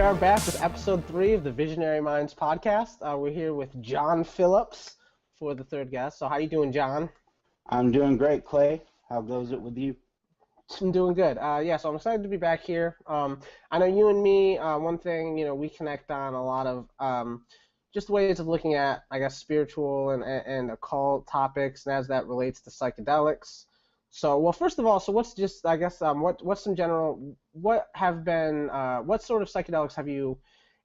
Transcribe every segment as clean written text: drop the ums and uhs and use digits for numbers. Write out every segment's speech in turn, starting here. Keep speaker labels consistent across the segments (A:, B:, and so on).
A: are back with episode 3 of the Visionary Minds podcast. We're here with John Phillips for the third guest. So how you doing, John?
B: I'm doing great, Clay. How goes it with you?
A: I'm doing good. So I'm excited to be back here. I know you and me, one thing, we connect on a lot of just ways of looking at, I guess, spiritual and occult topics, and as that relates to psychedelics. So, well, first of all, so what's just, I guess, what's some general, what sort of psychedelics have you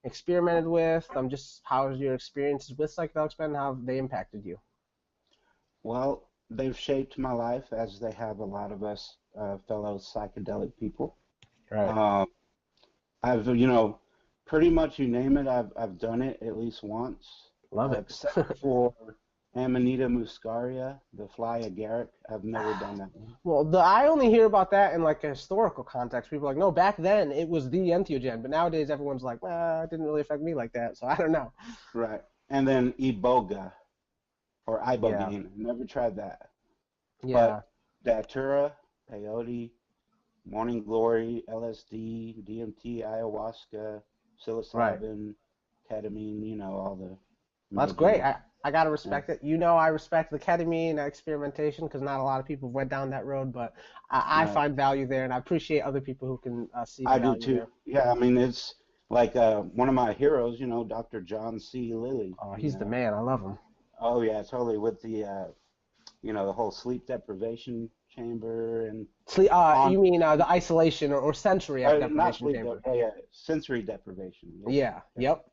A: experimented with? Just how has your experiences with psychedelics been? How have they impacted you?
B: Well, they've shaped my life as they have a lot of us fellow psychedelic people.
A: Right.
B: I've, pretty much you name it, I've done it at least once.
A: Love it.
B: Except for Amanita muscaria, the fly agaric. I've never done that one.
A: Well, I only hear about that in like a historical context. People are like, no, back then it was the entheogen, but nowadays everyone's like, it didn't really affect me like that, so I don't know.
B: Right. And then iboga, or ibogaine.
A: Yeah.
B: Never tried that.
A: Yeah.
B: But datura, peyote, morning glory, LSD, DMT, ayahuasca, psilocybin, ketamine, all the...
A: That's great. I got to respect it. I respect the ketamine experimentation because not a lot of people went down that road, but I find value there, and I appreciate other people who can see the value
B: I do too.
A: there.
B: Yeah, I mean, it's like one of my heroes, Dr. John C. Lilly.
A: Oh, he's the man. I love him.
B: Oh, yeah, totally. With the, the whole sleep deprivation chamber and...
A: Sleep, you mean the isolation or sensory deprivation
B: not sleep
A: chamber?
B: sensory deprivation.
A: Yeah. Yep.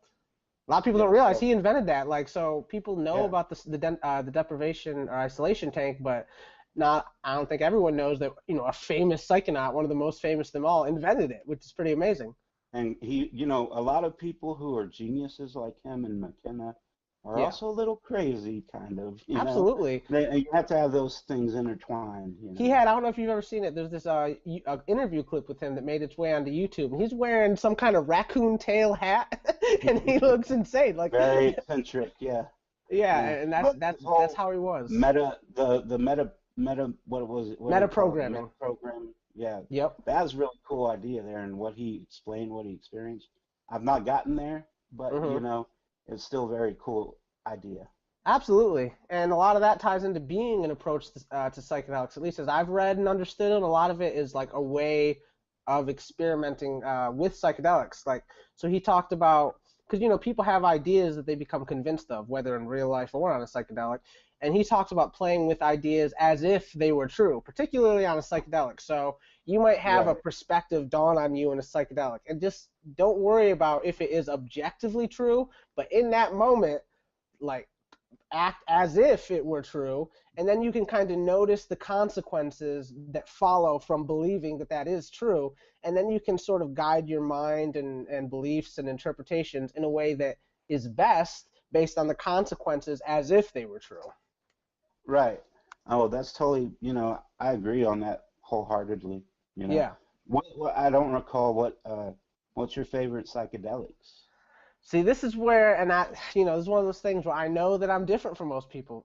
A: A lot of people don't realize he invented that. Like, so people know about the deprivation or isolation tank, but I don't think everyone knows that, a famous psychonaut, one of the most famous of them all, invented it, which is pretty amazing.
B: And he, a lot of people who are geniuses like him and McKenna are also a little crazy, kind of.
A: Absolutely.
B: You have to have those things intertwined.
A: He had, I don't know if you've ever seen it, there's this interview clip with him that made its way onto YouTube, and he's wearing some kind of raccoon tail hat, and he looks insane. Like
B: very eccentric, yeah.
A: Yeah, and that's how he was.
B: Meta
A: programming.
B: Program, yeah.
A: Yep.
B: That was a really cool idea there, and what he explained, what he experienced. I've not gotten there, but, it's still a very cool idea.
A: Absolutely, and a lot of that ties into being an approach to psychedelics, at least as I've read and understood it. A lot of it is like a way of experimenting with psychedelics. Like, so he talked about, because people have ideas that they become convinced of, whether in real life or on a psychedelic, and he talks about playing with ideas as if they were true, particularly on a psychedelic. So you might have a perspective dawn on you in a psychedelic, and just don't worry about if it is objectively true, but in that moment, like, act as if it were true, and then you can kind of notice the consequences that follow from believing that is true, and then you can sort of guide your mind and beliefs and interpretations in a way that is best based on the consequences as if they were true.
B: Right. Oh, that's totally, I agree on that wholeheartedly.
A: Yeah.
B: I don't recall what's your favorite psychedelics?
A: See, this is where, and this is one of those things where I know that I'm different from most people,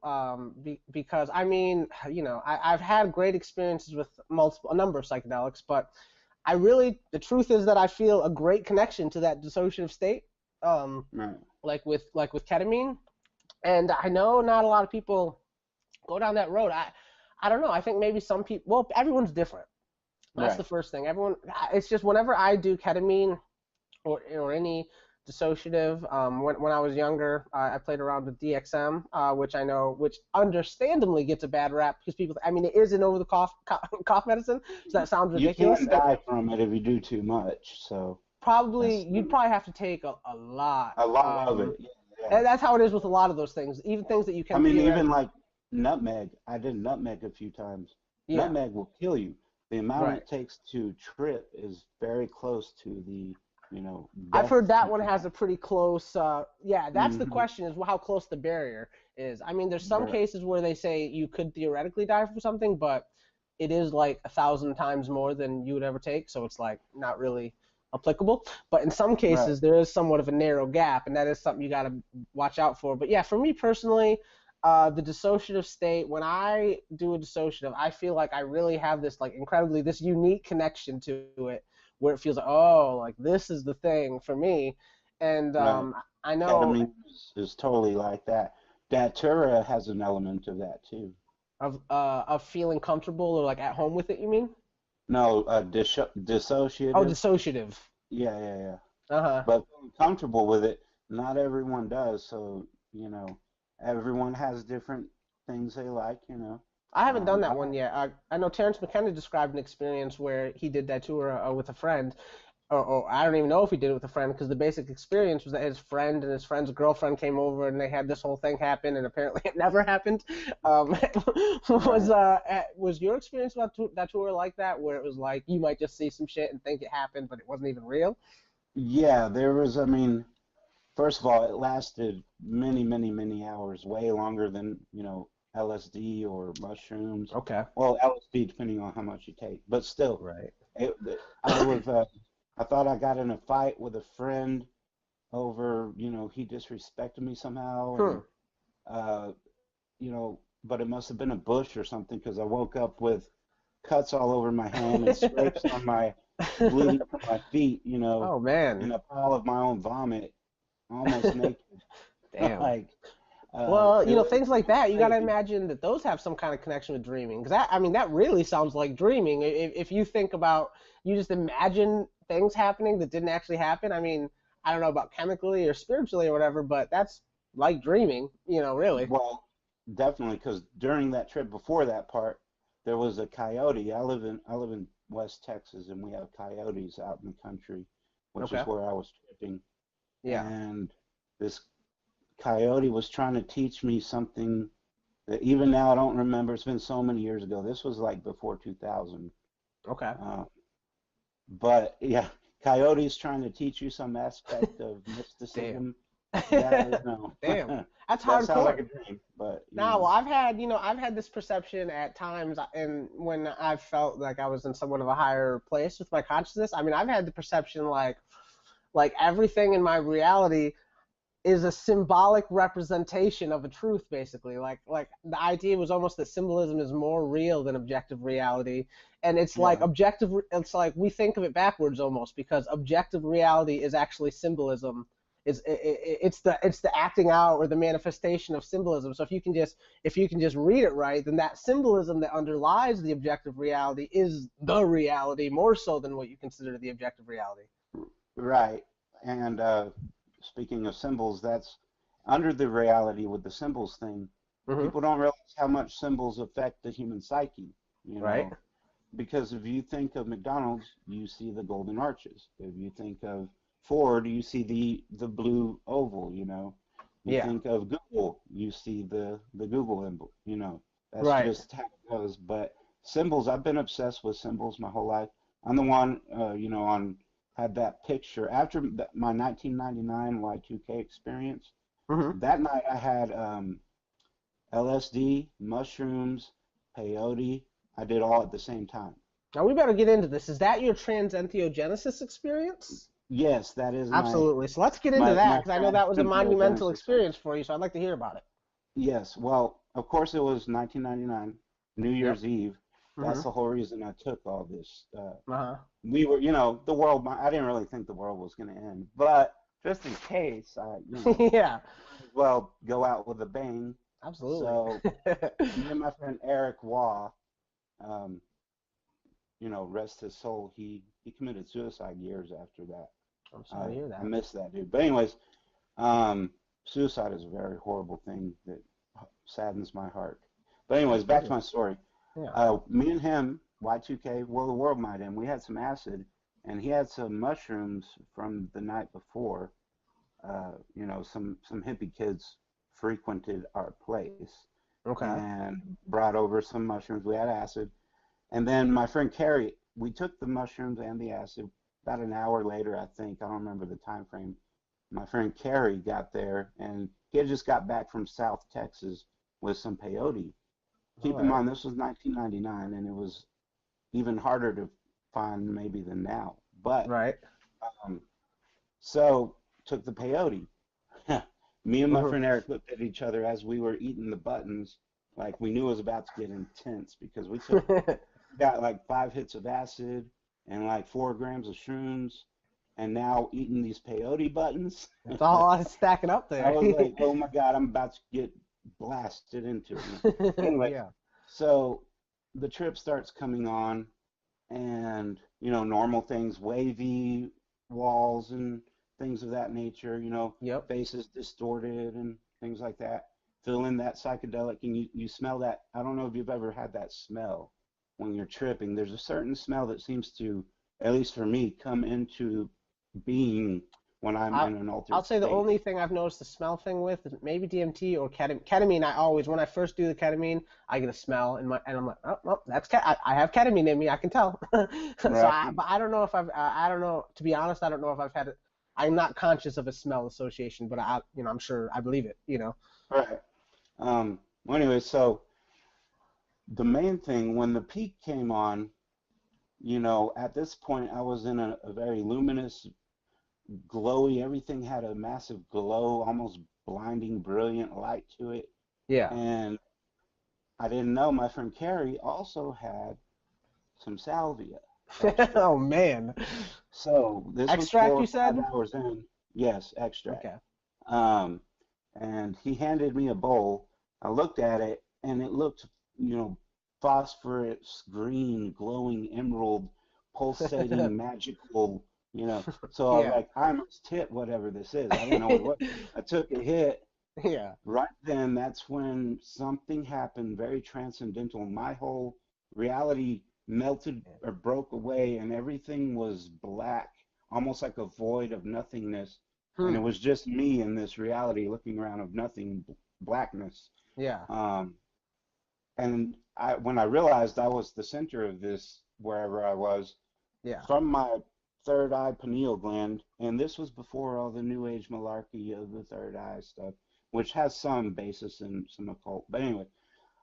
A: because I've had great experiences with a number of psychedelics, but the truth is that I feel a great connection to that dissociative state, like with ketamine, and I know not a lot of people go down that road. I don't know. I think maybe some people. Well, everyone's different. That's the first thing. It's just whenever I do ketamine or any dissociative. When I was younger, I played around with DXM, which understandably gets a bad rap because people. It is an over-the-cough cough medicine, so that sounds ridiculous.
B: You can die from it if you do too much. So
A: you'd probably have to take a lot.
B: A lot of it. Yeah.
A: And that's how it is with a lot of those things, even things that you can.
B: Even like nutmeg. I did nutmeg a few times. Yeah. Nutmeg will kill you. The amount it takes to trip is very close to the.
A: I've heard that one has a pretty close, that's the question, is how close the barrier is. There's some cases where they say you could theoretically die from something, but it is like 1,000 times more than you would ever take, so it's like not really applicable. But in some cases, there is somewhat of a narrow gap, and that is something you got to watch out for. But yeah, for me personally, the dissociative state, when I do a dissociative, I feel like I really have this like this unique connection to it, where it feels like, oh, like this is the thing for me. And
B: Right.
A: I know
B: Ketamine is totally like that. Datura has an element of that too.
A: of feeling comfortable or like at home with it, you mean?
B: No,
A: Oh,
B: dissociative.
A: dissociative.
B: Yeah, yeah, yeah.
A: Uh-huh.
B: But feeling comfortable with it, not everyone does. So, you know, everyone has different things they like, you know.
A: I haven't done
B: I
A: that one yet. I know Terrence McKenna described an experience where he did that tour with a friend, or I don't even know if he did it with a friend because the basic experience was that his friend and his friend's girlfriend came over and they had this whole thing happen and apparently it never happened.
B: right.
A: Was your experience about that tour like that where it was like you might just see some shit and think it happened but it wasn't even real?
B: Yeah, there was, I mean, first of all, it lasted many, many, many hours, way longer than, you know, LSD or mushrooms.
A: Okay.
B: Well, LSD depending on how much you take, but still,
A: Right.
B: I was, I thought I got in a fight with a friend over, you know, he disrespected me somehow,
A: Hmm.
B: and uh, you know, but it must have been a bush or something because I woke up with cuts all over my hand and scrapes on my bleeding from my feet, you know,
A: Oh man.
B: in a pile of my own vomit, almost naked.
A: Damn.
B: Like,
A: Well,
B: it was
A: things like that, you got to
B: crazy.
A: imagine that those have some kind of connection with dreaming. Because that, I mean, that really sounds like dreaming. If you think about, you just imagine things happening that didn't actually happen. I mean, I don't know about chemically or spiritually or whatever, but that's like dreaming, really.
B: Well, definitely, because during that trip before that part, there was a coyote. I live in West Texas, and we have coyotes out in the country, which
A: Okay.
B: is where I was tripping.
A: Yeah.
B: And this coyote was trying to teach me something that even now I don't remember. It's been so many years ago. This was like before 2000.
A: Okay.
B: Uh, but yeah, coyotes trying to teach you some aspect of
A: Damn.
B: mysticism. That you know,
A: Damn. That's
B: that sounds like
A: hardcore.
B: a dream, but you
A: Now, well,
B: know.
A: I've had this perception at times, and when I've felt like I was in somewhat of a higher place with my consciousness. I mean, I've had the perception like everything in my reality is a symbolic representation of a truth, basically. Like the idea was almost that symbolism is more real than objective reality, and it's like
B: Yeah,
A: objective. It's like we think of it backwards almost because objective reality is actually symbolism. It's the acting out or the manifestation of symbolism. So if you can just read it right, then that symbolism that underlies the objective reality is the reality more so than what you consider the objective reality.
B: right. And speaking of symbols, that's under the reality with the symbols thing.
A: Hmm.
B: People don't realize how much symbols affect the human psyche, you
A: Right.
B: know. Because if you think of McDonald's, you see the golden arches. If you think of Ford, you see the blue oval, you know. You
A: Yeah.
B: think of Google, you see the Google symbol, you know. That's
A: Right.
B: just how it goes. But symbols, I've been obsessed with symbols my whole life. I'm the one, you know, on had that picture after my 1999 Y2K experience.
A: Hmm.
B: That night I had LSD, mushrooms, peyote. I did all at the same time.
A: Now we better get into this. Is that your transentheogenesis experience?
B: Yes, that is
A: Absolutely. So let's get into
B: my
A: that because I know that was a monumental
B: transcendental.
A: experience for you. So I'd like to hear about it.
B: Yes, well, of course it was 1999, New
A: Yep.
B: Year's Eve. That's
A: Hmm.
B: the whole reason I took all this.
A: Uh
B: We were, you know, the world. I didn't really think the world was going to end, but just in case,
A: huh. Yeah.
B: might as well go out with a bang.
A: Absolutely.
B: So me and my friend Eric Waugh, um, you know, rest his soul. He committed suicide years after that.
A: I'm sorry to hear
B: I
A: that.
B: miss that dude. But anyways, um, suicide is a very horrible thing that saddens my heart. But anyways, back to
A: Absolutely.
B: my story.
A: Yeah.
B: Me and him, Y2K, well, the world might end. We had some acid, and he had some mushrooms from the night before. You know, some hippie kids frequented our place
A: Okay.
B: and brought over some mushrooms. We had acid, and then my friend Carrie, we took the mushrooms and the acid. About an hour later, I think, I don't remember the time frame. My friend Carrie got there, and he had just got back from South Texas with some peyote.
A: All
B: Keep in
A: right.
B: mind, this was 1999, and it was even harder to find maybe than now. But
A: Right.
B: um, so took the peyote. Me and my
A: Hmm.
B: friend Eric looked at each other as we were eating the buttons, like we knew it was about to get intense because we got like 5 hits of acid and like 4 grams of shrooms, and now eating these peyote buttons.
A: It's all stacking up
B: I
A: there.
B: was like, oh my God, I'm about to get blasted into it. Anyway,
A: Yeah.
B: so the trip starts coming on, and normal things, wavy walls and things of that nature,
A: Yep.
B: faces distorted and things like that. Fill in that psychedelic, and you smell that. I don't know if you've ever had that smell when you're tripping. There's a certain smell that seems to, at least for me, come into being when I'm
A: I'll,
B: in an altered
A: I'll say the
B: state.
A: only thing I've noticed the smell thing with is maybe DMT or ketamine. Ketamine, I always, when I first do the ketamine, I get a smell in my, and I'm like, oh, well, I have ketamine in me, I can tell.
B: Right,
A: But I don't know if I don't know, to be honest, I don't know if I've had it. I'm not conscious of a smell association, but I'm sure I believe it.
B: right. Well, anyway, so the main thing when the peak came on, at this point I was in a very luminous, glowy, everything had a massive glow, almost blinding, brilliant light to it.
A: Yeah.
B: And I didn't know my friend Carrie also had some salvia
A: Oh
B: extract.
A: man.
B: So this was
A: Extract,
B: four or
A: you
B: five
A: said?
B: hours in. Yes, extract.
A: Okay.
B: Um, and he handed me a bowl. I looked at it, and it looked, you know, phosphorus green, glowing emerald, pulsating, magical, So I was
A: Yeah.
B: like, I must hit whatever this is. I didn't know what it was. I took a hit.
A: Yeah.
B: Right then, that's when something happened very transcendental. My whole reality melted or broke away, and everything was black, almost like a void of nothingness. And it
A: Hmm.
B: was just me in this reality looking around of nothing, blackness.
A: Yeah.
B: Um, and when I realized I was the center of this, wherever I was,
A: Yeah.
B: from my third eye pineal gland, and this was before all the new age malarkey of the third eye stuff, which has some basis in some occult. But anyway,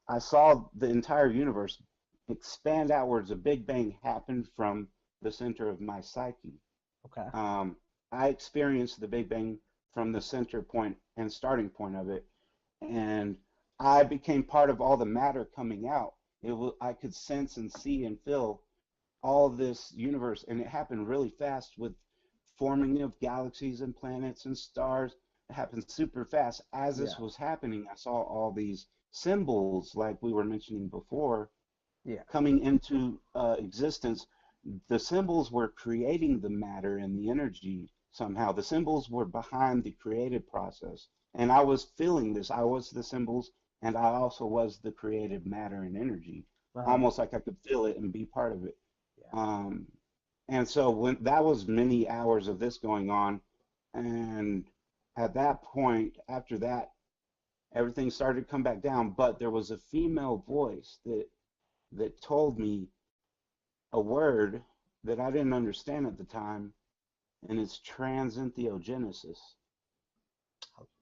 B: I saw the entire universe expand outwards. A big bang happened from the center of my psyche.
A: Okay.
B: Um, I experienced the big bang from the center point and starting point of it, and I became part of all the matter coming out. I could sense and see and feel all this universe, and it happened really fast with forming of galaxies and planets and stars. It happened super fast. As this
A: Yeah.
B: was happening, I saw all these symbols, like we were mentioning before,
A: Yeah.
B: coming into existence. The symbols were creating the matter and the energy somehow. The symbols were behind the creative process. And I was feeling this. I was the symbols, and I also was the creative matter and energy,
A: Uh-huh.
B: almost like I could feel it and be part of it.
A: Yeah.
B: Um, and so when that was many hours of this going on, and at that point, after that, everything started to come back down. But there was a female voice that told me a word that I didn't understand at the time, and it's transentheogenesis.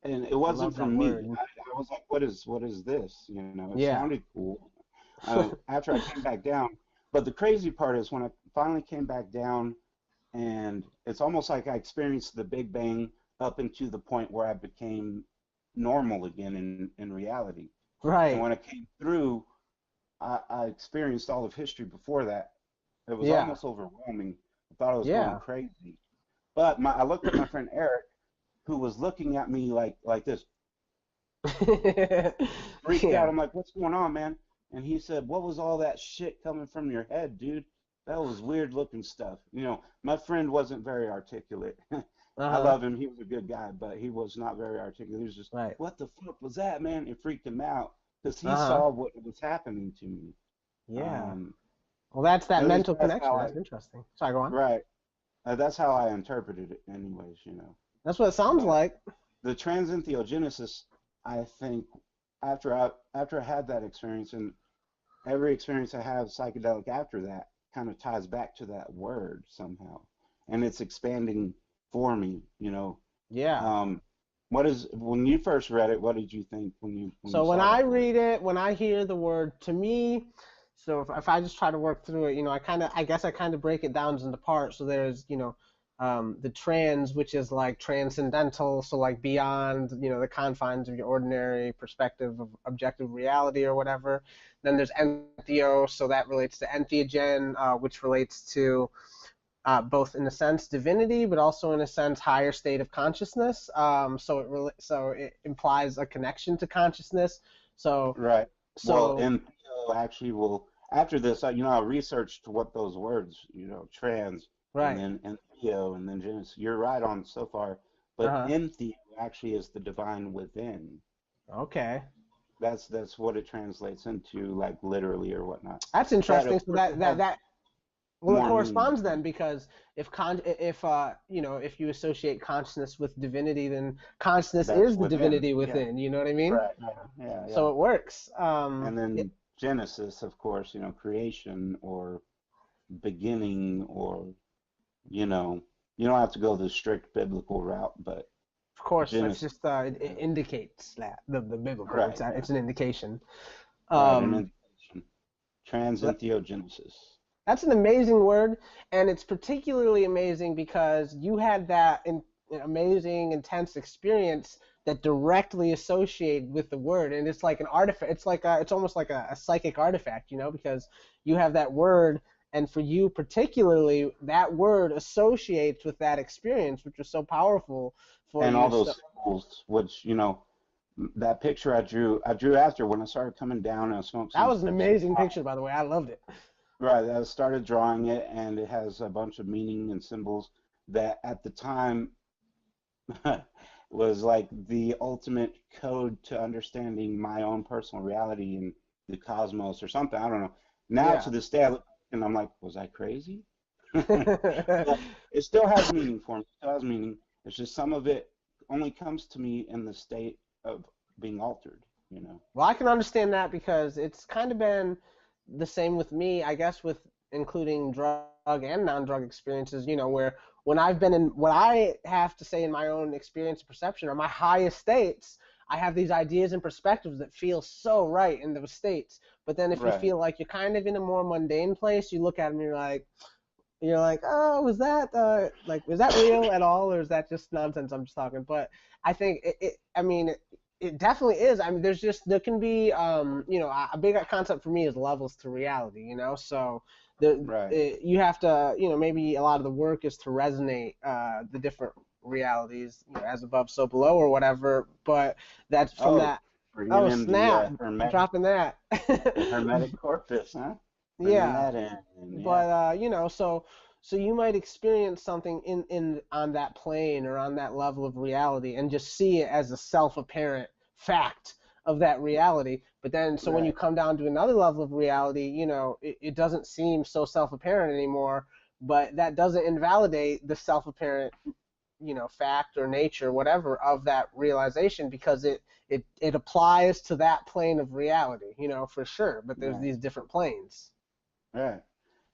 B: And it
A: I
B: wasn't
A: love that
B: from me.
A: word.
B: I was like, what is this? It
A: Yeah.
B: sounded cool. After I came back down, but the crazy part is when I finally came back down, and it's almost like I experienced the Big Bang up into the point where I became normal again in reality. And
A: Right.
B: when I came through, I experienced all of history before that. It was
A: Yeah.
B: almost overwhelming. I thought I was going
A: Yeah.
B: crazy. But I looked at my friend Eric, who was looking at me like this, freaked out.
A: Yeah.
B: I'm like, what's going on, man? And he said, what was all that shit coming from your head, dude? That was weird looking stuff. My friend wasn't very articulate. I
A: Uh-huh.
B: love him. He was a good guy, but he was not very articulate. He was just,
A: Right.
B: what the fuck was that, man? It freaked him out because he
A: Uh-huh.
B: saw what was happening to me.
A: Yeah.
B: Um,
A: Well, that's that
B: at least
A: mental
B: that's
A: connection.
B: how I,
A: That's interesting. Sorry, go on.
B: right. That's how I interpreted it, anyways.
A: That's what it sounds
B: But
A: like.
B: the transentheogenesis, I think, after I had that experience, and every experience I have psychedelic after that kind of ties back to that word somehow, and it's expanding for me.
A: Yeah.
B: Um, when you first read it? What did you think when you
A: So when
B: saw
A: I
B: that word?
A: read it, when I hear the word, to me, so if I just try to work through it, I guess I kind of break it down into parts. So there's, the trans, which is like transcendental, so like beyond, the confines of your ordinary perspective of objective reality or whatever. Then there's transentheo, so that relates to entheogen, which relates to both in a sense divinity, but also in a sense higher state of consciousness. So it implies a connection to consciousness. So
B: Right. Well,
A: so
B: and Theo actually will, after this, I researched what those words, trans, and
A: right.
B: then Theo, and then Genesis. You're right on so far, but
A: Uh-huh.
B: Entheo actually is the divine within.
A: Okay.
B: That's what it translates into, like literally or whatnot.
A: That's
B: But
A: interesting.
B: of
A: So
B: course, it has
A: that well, it
B: more meaning.
A: corresponds then, because if you associate consciousness with divinity, then consciousness
B: That's
A: is the
B: within.
A: divinity
B: Yeah.
A: within. You know what I mean?
B: Right. Yeah.
A: So it works.
B: And
A: Yeah,
B: then Genesis, of course, creation or beginning, or you know, you don't have to go the strict biblical route, but
A: of course, that's
B: Genesis,
A: just it indicates that the biblical.
B: right,
A: It's an indication.
B: right, an
A: Um,
B: indication. Transentheogenesis.
A: That's an amazing word, and it's particularly amazing because you had that amazing, intense experience that directly associated with the word, and it's like an artifact. It's almost like a psychic artifact, because you have that word, and for you particularly, that word associates with that experience, which was so powerful for
B: And
A: you.
B: all
A: So
B: those symbols, which, that picture I drew after when I started coming down and I smoked
A: that
B: some
A: was an
B: sticks of
A: amazing
B: pot.
A: picture, by the way. I loved it.
B: Right, I started drawing it, and it has a bunch of meaning and symbols that at the time was like the ultimate code to understanding my own personal reality and the cosmos or something. I don't know. Now
A: Yeah.
B: to this day, I look and I'm like, was I crazy? But it still has meaning for me. It still has meaning. It's just some of it only comes to me in the state of being altered.
A: Well, I can understand that because it's kind of been the same with me, I guess, with including drug and non-drug experiences, where when I've been in what I have to say in my own experience and perception are my highest states, I have these ideas and perspectives that feel so right in those states. But then if you
B: Right.
A: feel like you're kind of in a more mundane place, you look at them and you're like, oh, was that real at all, or is that just nonsense? I'm just talking. But I think I mean, it definitely is. I mean, there can be, a big concept for me is levels to reality. So
B: Right.
A: you have to, maybe a lot of the work is to resonate the different realities, as above, so below, or whatever. But that's from
B: Oh,
A: that.
B: bringing
A: Oh
B: in the
A: snap!
B: hermetic,
A: Dropping that.
B: the hermetic corpus, huh? Bringing
A: Yeah.
B: that in, yeah.
A: But so you might experience something in on that plane or on that level of reality and just see it as a self-apparent fact of that reality. But then, so when you
B: Right.
A: come down to another level of reality, it doesn't seem so self-apparent anymore. But that doesn't invalidate the self-apparent, fact or nature, whatever, of that realization, because it applies to that plane of reality, for sure. But there's
B: Right.
A: these different planes.
B: Right.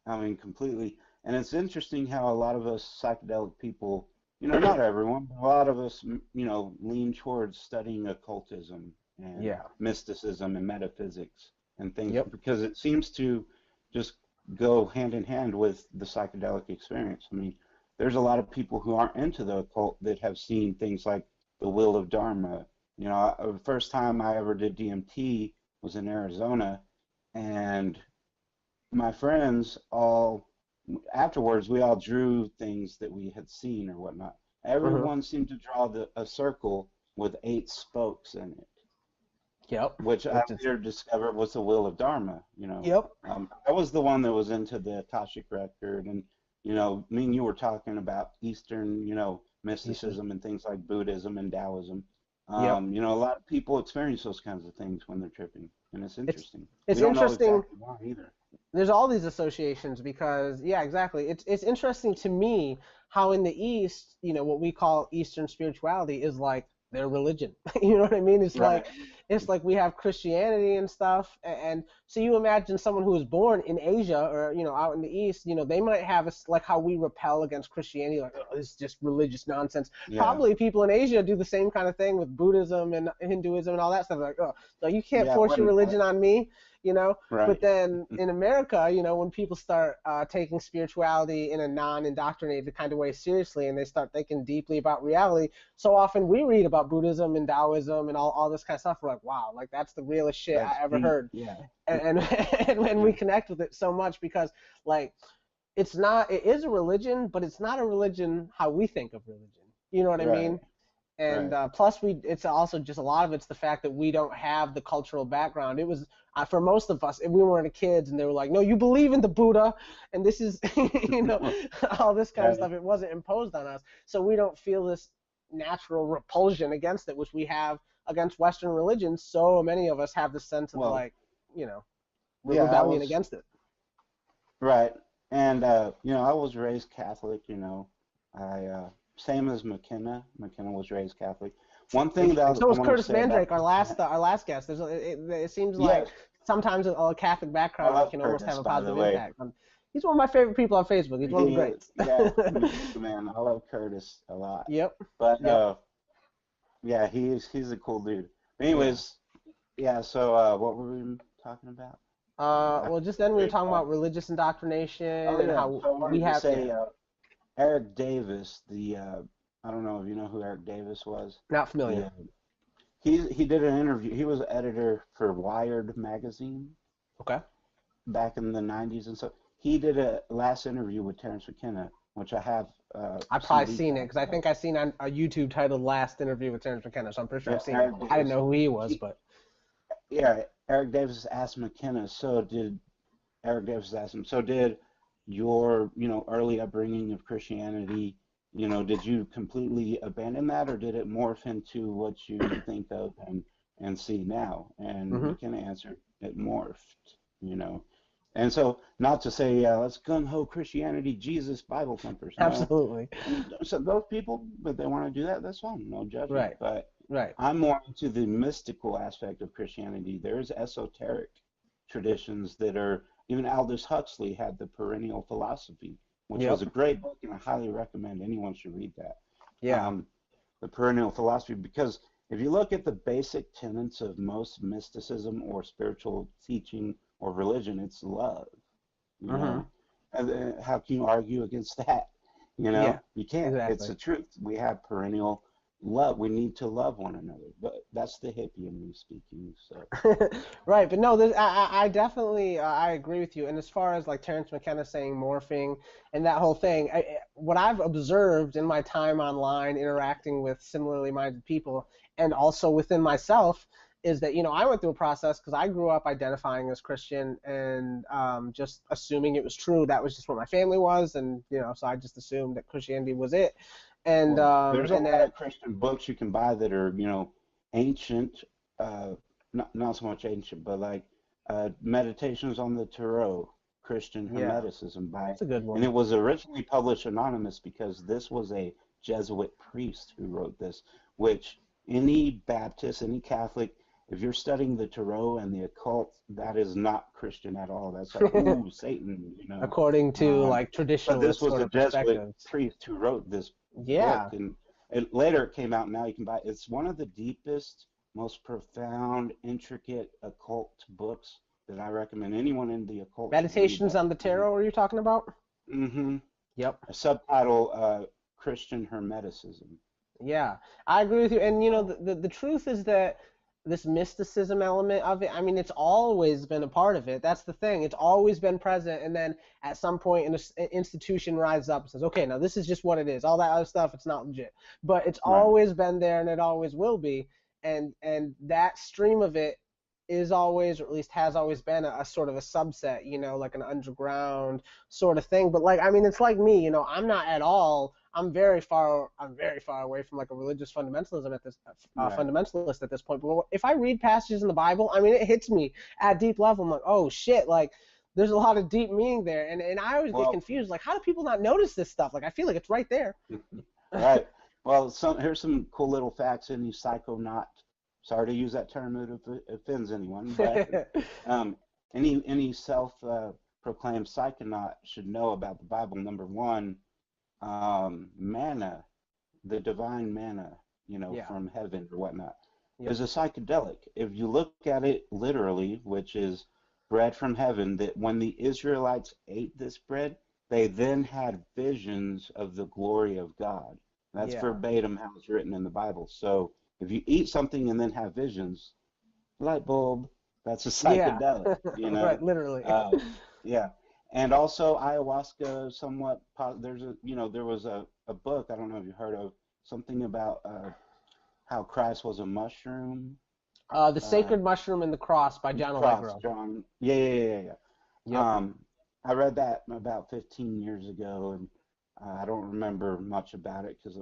B: I mean, completely. And it's interesting how a lot of us psychedelic people, not everyone, but a lot of us, lean towards studying occultism and
A: Yeah.
B: mysticism and metaphysics and things
A: Yep.
B: because it seems to just go hand in hand with the psychedelic experience. I mean, there's a lot of people who aren't into the occult that have seen things like the Wheel of Dharma. The first time I ever did DMT was in Arizona, and my friends all afterwards we all drew things that we had seen or whatnot.
A: Mhm.
B: Everyone seemed to draw a circle with 8 spokes in it,
A: Yep.
B: which I
A: Which is
B: later discovered was the wheel of Dharma.
A: yep.
B: I was the one that was into the Akashic record, and me and you were talking about Eastern,
A: Eastern.
B: mysticism and things like Buddhism and Taoism.
A: Yep.
B: A lot of people experience those kinds of things when they're tripping, and it's
A: It's
B: interesting. We
A: it's
B: don't know
A: interesting.
B: exactly why either.
A: There's all these associations because, yeah, exactly. It's interesting to me how in the East, what we call Eastern spirituality is like their religion. You know what I mean?
B: Right.
A: It's like we have Christianity and stuff, and so you imagine someone who was born in Asia or out in the East, they might have like how we repel against Christianity, like, oh, it's just religious nonsense.
B: Yeah.
A: Probably people in Asia do the same kind of thing with Buddhism and Hinduism and all that stuff. Like, oh, so you can't
B: Yeah, it
A: force your
B: wouldn't
A: religion on me. But
B: right.
A: then in America, when people start taking spirituality in a non-indoctrinated kind of way seriously, and they start thinking deeply about reality, so often we read about Buddhism and Taoism and all this kind of stuff. We're like, like, wow, like that's the realest shit
B: That's
A: I ever
B: deep.
A: heard.
B: Yeah.
A: And we connect with it so much because like it is a religion, but it's not a religion how we think of religion. You know what I
B: Right.
A: mean? And
B: Right.
A: plus, it's also just a lot of it's the fact that we don't have the cultural background. It was for most of us, if we weren't kids, and they were like, "No, you believe in the Buddha, and this is, you know, all this kind of
B: Right.
A: stuff." It wasn't imposed on us, so we don't feel this natural repulsion against it, which we have against Western religions. So many of us have this sense of
B: Well,
A: like, you know,
B: yeah, I
A: rebellion
B: was
A: against it.
B: right. And I was raised Catholic, I same as McKenna. McKenna was raised Catholic. One thing
A: Interesting.
B: that
A: So
B: I
A: was
B: want to
A: Curtis
B: say about
A: Mandrake, our last guest. It seems like
B: yes,
A: sometimes a Catholic
B: I
A: background
B: love
A: can almost have
B: Curtis,
A: a
B: by the
A: positive
B: way.
A: impact. He's one of my favorite people on Facebook. He's one of the
B: He is,
A: greats.
B: yeah, me too, man. I love Curtis a lot.
A: Yep.
B: But
A: Yep.
B: yeah, he's a cool dude. But
A: Yeah.
B: anyways, yeah, so what were we talking about?
A: Well, just then we were
B: Very
A: talking
B: far.
A: about religious indoctrination
B: Oh
A: and
B: yeah,
A: how
B: so I
A: we
B: wanted to
A: have, yeah,
B: say Eric Davis, the I don't know if you know who Eric Davis was.
A: not
B: The
A: familiar.
B: he did an interview. He was editor for Wired magazine
A: Okay.
B: back in the 90s, and so he did a last interview with Terrence McKenna, which I have
A: I've probably
B: CD
A: seen it because
B: copies
A: I
B: of.
A: think I seen on a YouTube titled "Last Interview with Terrence McKenna," so I'm pretty sure
B: Yeah,
A: I've seen it.
B: Eric
A: I didn't
B: Davis.
A: know who he was,
B: He,
A: but
B: yeah, Eric Davis asked McKenna. So did Eric Davis ask him? So did your early upbringing of Christianity? Did you completely abandon that, or did it morph into what you think of and see now? And
A: hmm
B: McKenna answered, it morphed. You know, and so not to say let's gung ho Christianity, Jesus, Bible thumpers. No,
A: absolutely.
B: and so those people, but they want to do that, that's fine, no judgment.
A: Right.
B: But
A: Right.
B: I'm more into the mystical aspect of Christianity. There's esoteric traditions that are, even Aldous Huxley had the Perennial Philosophy, which was
A: Yep.
B: a great book, and I highly recommend anyone should read that.
A: Yeah.
B: Um, the Perennial Philosophy, because if you look at the basic tenets of most mysticism or spiritual teaching or religion, it's love. You
A: hmm
B: know, how can you argue against that?
A: Yeah.
B: You can't. It's
A: Exactly.
B: the truth. We have perennial love. We need to love one another. But that's the hippie in me speaking. So
A: Right, but no, I definitely I agree with you. And as far as like Terrence McKenna saying morphing and that whole thing, what I've observed in my time online interacting with similarly minded people and also within myself is that I went through a process because I grew up identifying as Christian and just assuming it was true. That was just what my family was, and so I just assumed that Christianity was it. And
B: well,
A: um,
B: there's a
A: and
B: lot
A: then
B: of Christian books you can buy that are, ancient, not so much ancient, but like Meditations on the Tarot, Christian
A: yeah,
B: Hermeticism by,
A: it's a good
B: and
A: one.
B: it was originally published anonymous because this was a Jesuit priest who wrote this, which any Baptist, any Catholic, if you're studying the Tarot and the occult, that is not Christian at all. That's like, ooh, Satan.
A: According to
B: Um,
A: like
B: but this
A: traditionalist
B: was
A: sort
B: a
A: of
B: Jesuit
A: perspectives.
B: priest who wrote this book,
A: Yeah,
B: and later it came out. Now you can buy it. It's one of the deepest, most profound, intricate occult books that I recommend anyone in the occult should read.
A: Meditations on the Tarot. Are you talking about?
B: Mm-hmm.
A: Yep.
B: A subtitle, Christian Hermeticism.
A: Yeah, I agree with you. And the truth is that this mysticism element of it, I mean, it's always been a part of it. That's the thing. It's always been present. And then at some point, an institution rises up and says, okay, now this is just what it is. All that other stuff, it's not legit. But it's
B: Right.
A: always been there and it always will be. And that stream of it is always, or at least has always been a sort of a subset, like an underground sort of thing. But like, I mean, it's like me, I'm not at all. I'm very far away from like a religious fundamentalism at this
B: Right.
A: fundamentalist at this point. But if I read passages in the Bible, I mean, it hits me at deep level. I'm like, oh shit, like there's a lot of deep meaning there, and I always get
B: Well,
A: confused. Like, how do people not notice this stuff? Like, I feel like it's right there.
B: right. Well, here's some cool little facts. Any psychonaut, sorry to use that term if it offends anyone, but um, any self proclaimed psychonaut should know about the Bible. Number one, manna, the divine manna,
A: Yeah.
B: from heaven or whatnot,
A: Yep.
B: is a psychedelic. If you look at it literally, which is bread from heaven, that when the Israelites ate this bread, they then had visions of the glory of God. That's
A: Yeah.
B: verbatim how it's written in the Bible. So if you eat something and then have visions, light bulb. That's a
A: Yeah.
B: psychedelic, you know.
A: Right, literally.
B: Uh, yeah, and also ayahuasca. Somewhat. There's there was a book. I don't know if you heard of something about how Christ was a mushroom.
A: The
B: Uh,
A: Sacred Mushroom and the Cross by John
B: Cross,
A: Allegro.
B: John. Yeah, yeah, yeah, yeah.
A: Yep.
B: I read that about 15 years ago, and I don't remember much about it because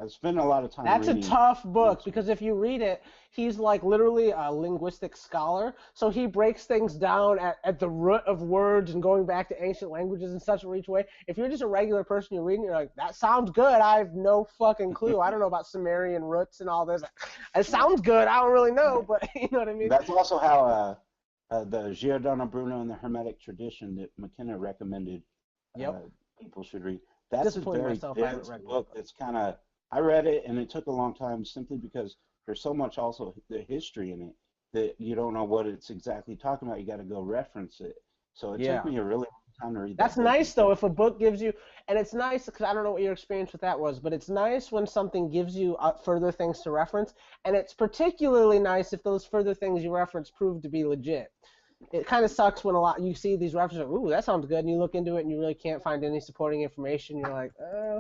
B: I spent a lot of time
A: That's a
B: reading
A: tough book
B: ancient.
A: because if you read it, he's like literally a linguistic scholar. So he breaks things down at the root of words and going back to ancient languages in such a rich way. If you're just a regular person, you're reading, you're like, that sounds good. I have no fucking clue. I don't know about Sumerian roots and all this. It
B: Right,
A: sounds good. I don't really know,
B: right.
A: but you know what I mean?
B: That's also how the Giordano Bruno and the Hermetic tradition that McKenna recommended
A: Yep.
B: people should read. That's a
A: Disappointing
B: very
A: myself. I haven't
B: dense
A: read one.
B: book. That's kind of I read it and it took a long time simply because there's so much also the history in it that you don't know what it's exactly talking about. You got to go reference it. So it took
A: Yeah.
B: me a really long time to read
A: That's
B: that book
A: nice though
B: because
A: if a book gives you, and it's nice because I don't know what your experience with that was, but it's nice when something gives you further things to reference, and it's particularly nice if those further things you reference prove to be legit. It kind of sucks when a lot you see these references, ooh, that sounds good, and you look into it and you really can't find any supporting information. You're like,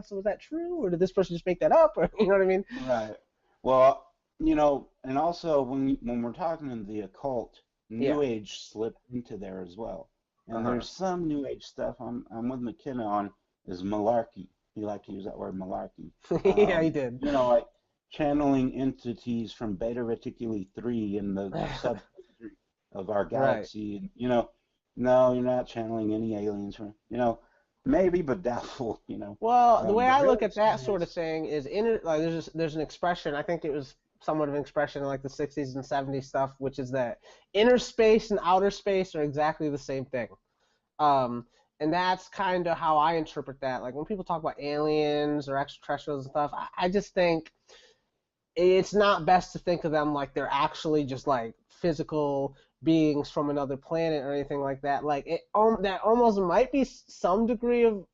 A: so was that true, or did this person just make that up, or you know what I mean?
B: right. Well, and also when we're talking in the occult,
A: Yeah.
B: New Age slipped into there as well. And
A: Uh
B: there's some New Age stuff I'm with McKenna on is malarkey. He liked to use that word malarkey.
A: huh. Yeah, he did.
B: Like channeling entities from Beta Reticuli 3 in the sub of our
A: Right.
B: galaxy. And, no, you're not channeling any aliens from, maybe, but doubtful,
A: Well, the way
B: The
A: I
B: real
A: look at that sort of
B: experience,
A: thing is like there's an expression. I think it was somewhat of an expression in like the 60s and 70s stuff, which is that inner space and outer space are exactly the same thing. Um, and that's kind of how I interpret that. Like when people talk about aliens or extraterrestrials and stuff, I just think it's not best to think of them like they're actually just like physical beings from another planet or anything like that. Like that almost might be some degree of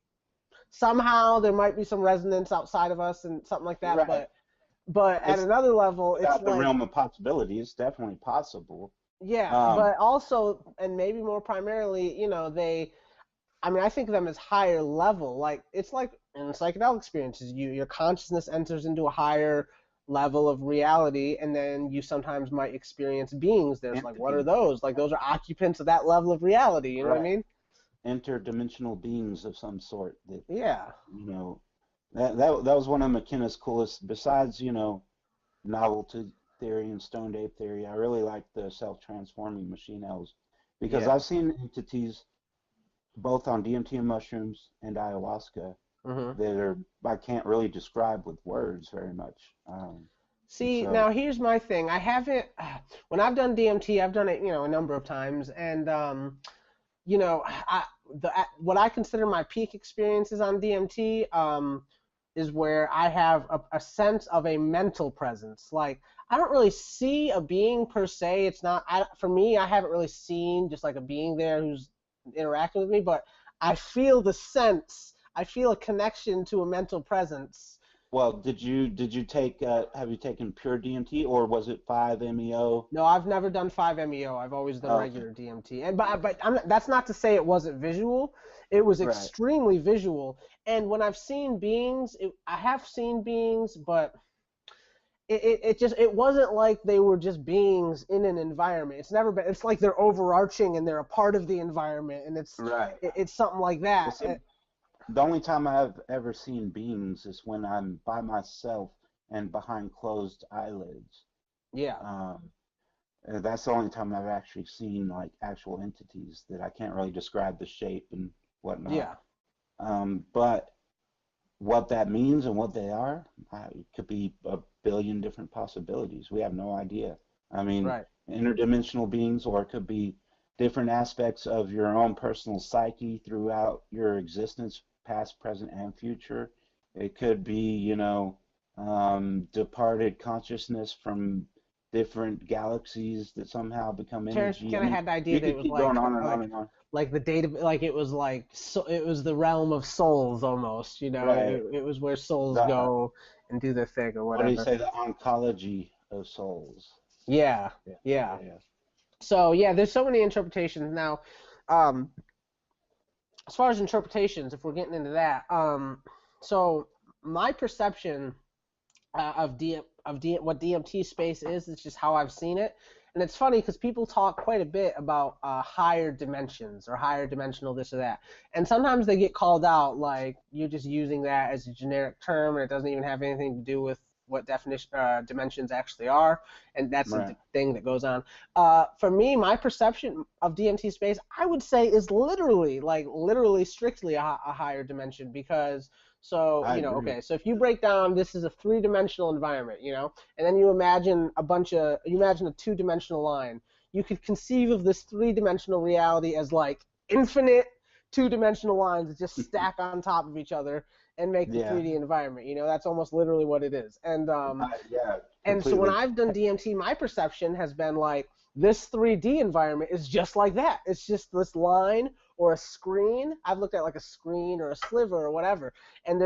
A: somehow there might be some resonance outside of us and something like that,
B: right?
A: but at
B: It's
A: another level it's
B: without the
A: like,
B: realm of possibility. It's definitely possible.
A: yeah,
B: Um,
A: but also, and maybe more primarily, I mean, I think of them as higher level. Like it's like in psychedelic experiences, your consciousness enters into a higher level of reality, and then you sometimes might experience beings. There's like, what are
B: entities,
A: those? Like those are occupants of that level of reality. You know what I
B: right?
A: mean?
B: Interdimensional beings of some sort that
A: Yeah.
B: you know that was one of McKenna's coolest. Besides, novelty theory and stone ape theory, I really like the self-transforming machine elves because
A: Yeah.
B: I've seen entities both on DMT and mushrooms and ayahuasca
A: Hmm.
B: that are I can't really describe with words very much. And
A: See,
B: so,
A: now here's my thing. I haven't, when I've done DMT, I've done it, a number of times, and what I consider my peak experiences on DMT is where I have a sense of a mental presence. Like I don't really see a being per se. It's not for me. I haven't really seen just like a being there who's interacting with me, but I feel the sense. I feel a connection to a mental presence.
B: well, did you take have you taken pure DMT or was it 5-MeO?
A: No, I've never done 5-MeO. I've always done
B: Oh, okay,
A: regular DMT. And but that's not to say it wasn't visual. It was
B: right.
A: extremely visual. And when I've seen beings, I have seen beings, but it wasn't like they were just beings in an environment. It's never been. It's like they're overarching and they're a part of the environment, and
B: Right.
A: it's something like
B: Well,
A: that.
B: see, the only time I've ever seen beings is when I'm by myself and behind closed eyelids.
A: Yeah,
B: Um, that's the only time I've actually seen like actual entities that I can't really describe the shape and whatnot.
A: yeah,
B: But what that means and what they are, it could be a billion different possibilities. We have no idea. I mean,
A: right.
B: interdimensional beings, or it could be different aspects of your own personal psyche throughout your existence, past, present, and future. It could be, departed consciousness from different galaxies that somehow become
A: Terrence
B: energy. I
A: kind of
B: mean,
A: had the idea
B: you
A: that it
B: could
A: was
B: keep going on and on
A: like
B: and on.
A: like the data, like it was like so, it was the realm of souls almost.
B: Right.
A: It was where souls
B: The
A: go and do their thing or
B: what do you
A: whatever.
B: say? The oncology of souls.
A: Yeah,
B: Yeah,
A: yeah.
B: yeah, yeah.
A: So yeah, there's so many interpretations now. Um, as far as interpretations, if we're getting into that, so my perception what DMT space is. It's just how I've seen it, and it's funny because people talk quite a bit about higher dimensions or higher dimensional this or that, and sometimes they get called out like you're just using that as a generic term and it doesn't even have anything to do with what definition dimensions actually are, and that's the
B: Right.
A: thing that goes on. For me, my perception of DMT space, I would say, is literally strictly a higher dimension because so,
B: I agree.
A: okay, so if you break down this is a three-dimensional environment, and then you imagine you imagine a two-dimensional line, you could conceive of this three-dimensional reality as like infinite two-dimensional lines that just stack on top of each other and make the
B: Yeah.
A: 3D environment. That's almost literally what it is.
B: Yeah,
A: And so when
B: completely.
A: I've done DMT, my perception has been like this 3D environment is just like that. It's just this line or a screen. I've looked at like a screen or a sliver or whatever. And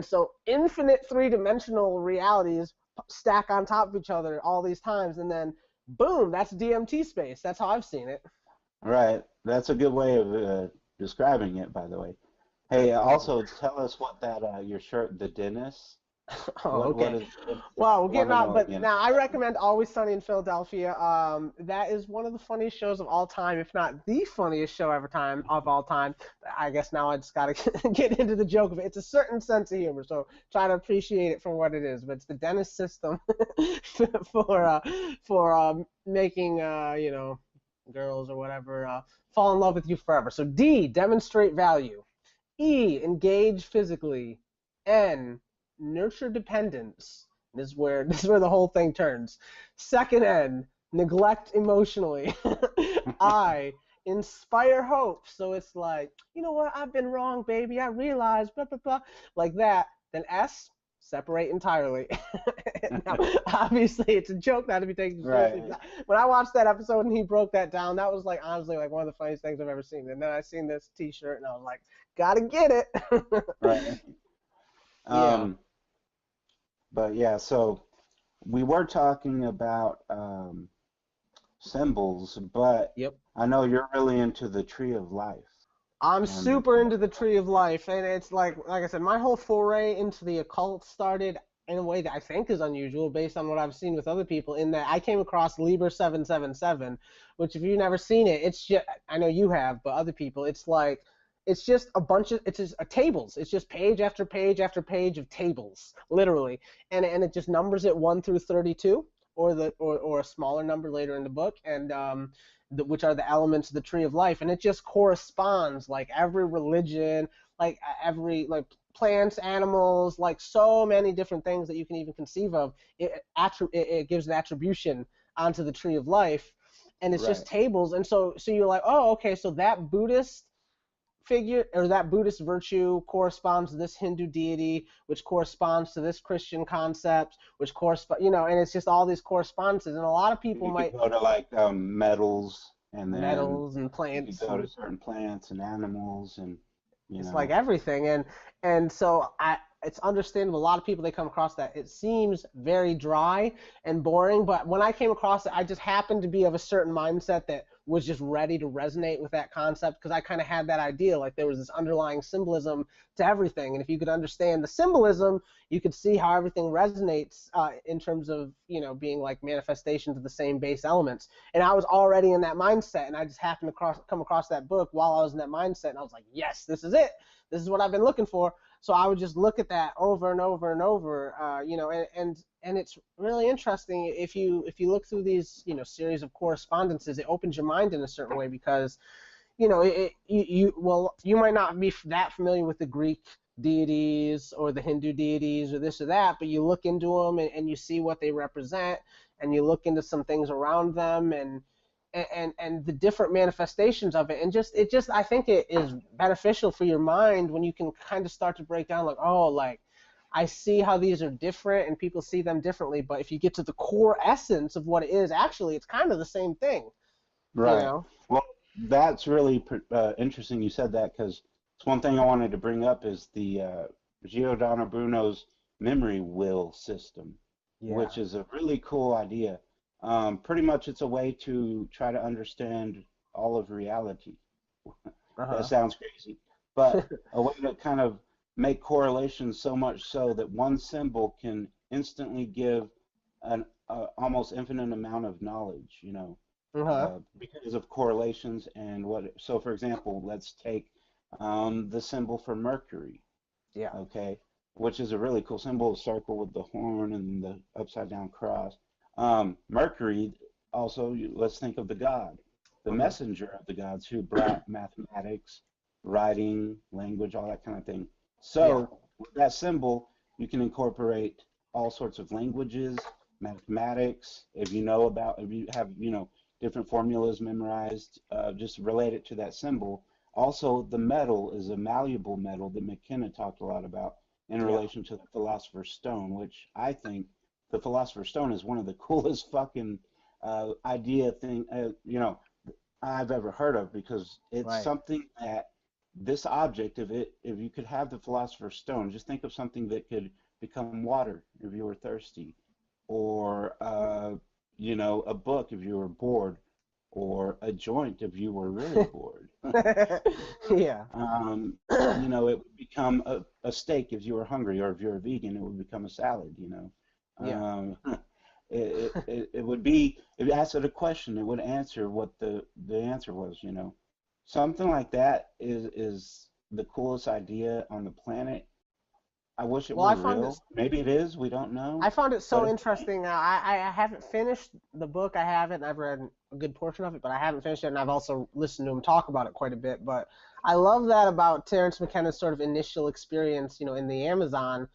A: so infinite three-dimensional realities stack on top of each other all these times, and then boom, that's DMT space. That's how I've seen it.
B: Right. That's a good way of describing it, by the way. Hey, also tell us what that your shirt, the dentist.
A: Oh,
B: What
A: okay.
B: is the dentist?
A: Well,
B: I
A: we're
B: want
A: getting
B: to
A: out,
B: know
A: but
B: again.
A: now I recommend Always Sunny in Philadelphia. That is one of the funniest shows of all time, if not the funniest show of all time. I guess now I just gotta get into the joke of it. It's a certain sense of humor, so try to appreciate it for what it is. But it's the dentist system for making girls or whatever fall in love with you forever. So D, demonstrate value. E, engage physically. N, nurture dependence. This is where the whole thing turns. Second N, neglect emotionally. I, inspire hope. So it's like, you know what, I've been wrong, baby. I realize, blah blah blah, like that. Then S, separate entirely. Now, obviously, it's a joke not to be taken seriously.
B: Right.
A: When I watched that episode and he broke that down, that was like honestly like one of the funniest things I've ever seen. And then I seen this T-shirt and I was like, gotta get it.
B: Right.
A: Yeah.
B: Um, but yeah, so we were talking about symbols, but
A: Yep.
B: I know you're really into the tree of life
A: I'm
B: and
A: super into the Tree of Life, and it's like I said, my whole foray into the occult started in a way that I think is unusual based on what I've seen with other people. In that I came across Liber 777, which if you've never seen it, it's just I know you have, but other people, it's just a bunch of it's just tables. It's just page after page after page of tables, literally, and it just numbers it 1 through 32, or a smaller number later in the book, and which are the elements of the tree of life, and it just corresponds like every religion, like every like plants, animals, like so many different things that you can even conceive of. It gives an attribution onto the tree of life, and it's
B: right.
A: just tables, and so you're like, oh, okay, so that Buddhist figure or that Buddhist virtue corresponds to this Hindu deity, which corresponds to this Christian concept, which correspond, and it's just all these correspondences. And a lot of people
B: You could
A: might
B: go to like metals, and then
A: metals and
B: you could
A: plants
B: go to
A: and
B: certain plants and animals, and you
A: it's like
B: know,
A: everything, and so it's understandable. A lot of people they come across that it seems very dry and boring, but when I came across it, I just happened to be of a certain mindset that was just ready to resonate with that concept because I kind of had that idea like there was this underlying symbolism to everything, and if you could understand the symbolism, you could see how everything resonates in terms of being like manifestations of the same base elements. And I was already in that mindset, and I just happened to come across that book while I was in that mindset, and I was like, yes, this is it. This is what I've been looking for. So I would just look at that over and over and over, and it's really interesting if you look through these series of correspondences. It opens your mind in a certain way because you might not be that familiar with the Greek deities or the Hindu deities or this or that, but you look into them and you see what they represent, and you look into some things around them and the different manifestations of it, and just I think it is beneficial for your mind when you can kind of start to break down like, oh, like I see how these are different and people see them differently, but if you get to the core essence of what it is, actually it's kind of the same thing, you
B: right.
A: know?
B: Well, that's really interesting you said that because it's one thing I wanted to bring up is the Giordano Bruno's memory wheel system,
A: Yeah.
B: which is a really cool idea. Pretty much it's a way to try to understand all of reality. That
A: Uh-huh.
B: sounds crazy, but a way to kind of make correlations so much so that one symbol can instantly give an almost infinite amount of knowledge,
A: Uh-huh.
B: because of correlations and what. So, for example, let's take the symbol for Mercury,
A: Yeah.
B: okay, which is a really cool symbol, a circle with the horn and the upside down cross. Mercury, also, let's think of the god, the
A: Mm-hmm.
B: messenger of the gods who brought mathematics, writing, language, all that kind of thing.
A: Yeah.
B: So, with that symbol, you can incorporate all sorts of languages, mathematics. If you have, different formulas memorized, just relate it to that symbol. Also, the metal is a malleable metal that McKenna talked a lot about in
A: Yeah.
B: relation to the Philosopher's Stone, which I think the Philosopher's Stone is one of the coolest fucking idea thing I've ever heard of, because it's
A: Right.
B: something that this object, if you could have the Philosopher's Stone, just think of something that could become water if you were thirsty, or a book if you were bored, or a joint if you were really bored.
A: Yeah.
B: It would become a steak if you were hungry, or if you're a vegan, it would become a salad.
A: Yeah.
B: Um, it would be, if you asked it a question, it would answer what the answer was. Something like that is the coolest idea on the planet. I wish it
A: Well,
B: were real. Maybe it is, we don't
A: I
B: know.
A: found it
B: But
A: so
B: if
A: interesting. I haven't finished the book. I haven't. I've read a good portion of it, but I haven't finished it, and I've also listened to him talk about it quite a bit. But I love that about Terrence McKenna's sort of initial experience, in the Amazon,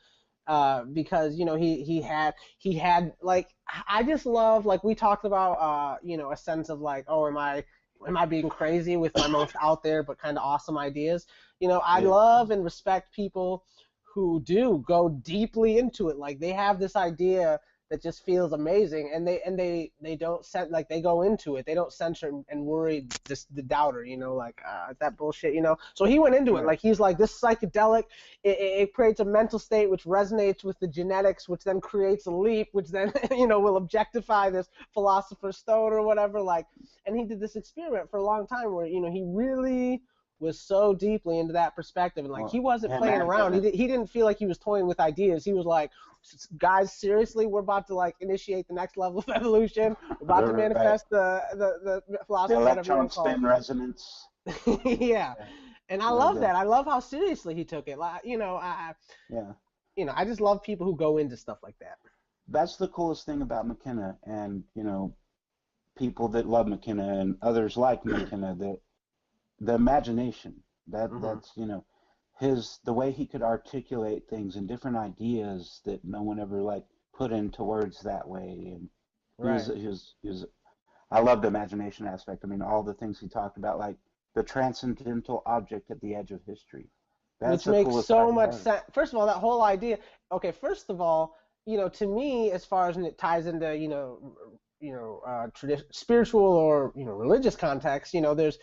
A: because he had like I just love, like we talked about, a sense of like, oh, am I being crazy with my most out there but kind of awesome ideas? I
B: yeah,
A: love and respect people who do go deeply into it. Like they have this idea that just feels amazing, and they don't like they go into it. They don't censor and worry the doubter. Like that bullshit. So he went into it
B: right.
A: like he's like, this psychedelic. It creates a mental state which resonates with the genetics, which then creates a leap, which then will objectify this philosopher's stone or whatever. Like, and he did this experiment for a long time where he really was so deeply into that perspective, and like he
B: Well,
A: wasn't
B: him
A: playing
B: and
A: around. He
B: Bennett.
A: he didn't feel like he was toying with ideas. He was like, guys, seriously, we're about to like initiate the next level of evolution. We're about to
B: Right.
A: manifest the
B: The
A: philosophy, whatever you
B: electron
A: want to call
B: spin resonance.
A: it. Yeah,
B: Yeah.
A: and I
B: Yeah,
A: love that. I love how seriously he took it. Like,
B: yeah.
A: I just love people who go into stuff like that.
B: That's the coolest thing about McKenna, and people that love McKenna and others like McKenna, the imagination.
A: Hmm.
B: That's his the way he could articulate things and different ideas that no one ever like put into words that way. And
A: Right.
B: he was I love the imagination aspect. I mean, all the things he talked about, like the transcendental object at the edge of history. That's
A: Which
B: the
A: makes
B: coolest
A: so
B: idea
A: much
B: ever.
A: sense. First of all, that whole idea. Okay, first of all, to me, as far as it ties into spiritual or religious context, there's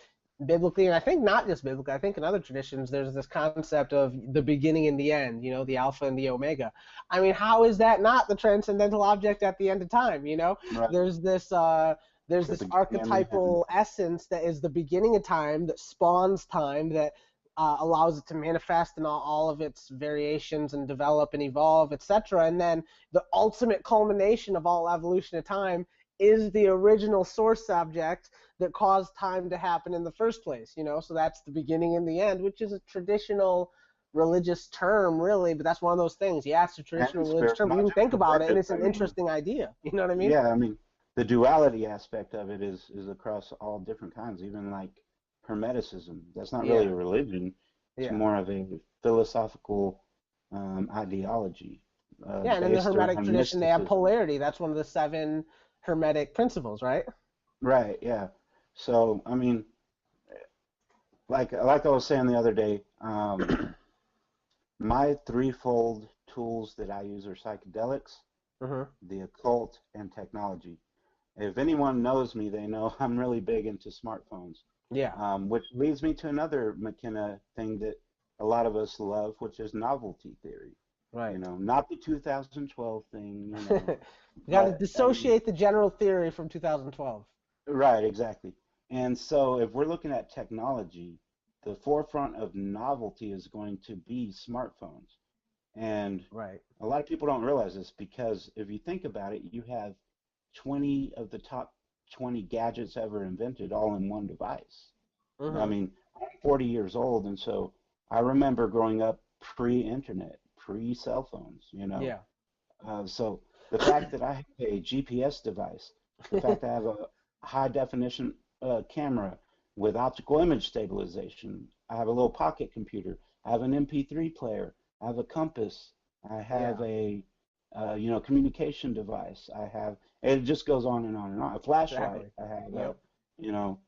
A: biblically, and I think not just biblically, I think in other traditions, there's this concept of the beginning and the end, the alpha and the omega. I mean, how is that not the transcendental object at the end of time?
B: Right.
A: There's this
B: The beginning and the end.
A: archetypal essence that is the beginning of time, that spawns time, that allows it to manifest in all of its variations and develop and evolve, etc. And then the ultimate culmination of all evolution of time is the original source subject that caused time to happen in the first place. So that's the beginning and the end, which is a traditional religious term, really, but that's one of those things. Yeah, it's a traditional
B: And
A: religious
B: spirit,
A: term, but
B: not
A: you can
B: just
A: think about it, and
B: religious.
A: it's
B: I
A: an
B: mean,
A: interesting idea. You know what I mean?
B: yeah, I mean, the duality aspect of it is across all different kinds, even like Hermeticism. That's not really
A: Yeah,
B: a religion. It's
A: yeah.
B: more of a philosophical ideology
A: Yeah, and in the
B: based
A: Hermetic
B: around
A: tradition, they have
B: mysticism.
A: polarity. That's one of the seven Hermetic principles, right?
B: Right, yeah. So, I mean, like I was saying the other day, my threefold tools that I use are psychedelics,
A: Hmm.
B: the occult, and technology. If anyone knows me, they know I'm really big into smartphones,
A: Yeah.
B: which leads me to another McKenna thing that a lot of us love, which is novelty theory.
A: Right.
B: Not the 2012 thing,
A: You got to
B: but I mean,
A: dissociate the general theory from 2012.
B: right, exactly. And so if we're looking at technology, the forefront of novelty is going to be smartphones. And
A: Right.
B: a lot of people don't realize this because if you think about it, you have 20 of the top 20 gadgets ever invented all in one device. I
A: Hmm.
B: mean, I'm 40 years old, and so I remember growing up pre-internet, pre-cell phones.
A: Yeah.
B: So the fact that I have a GPS device, the fact that I have a high definition camera with optical image stabilization, I have a little pocket computer, I have an MP3 player, I have a compass, I have
A: Yeah.
B: a communication device, it just goes on and on and on. A flashlight,
A: Exactly.
B: I have
A: Yep.
B: you know,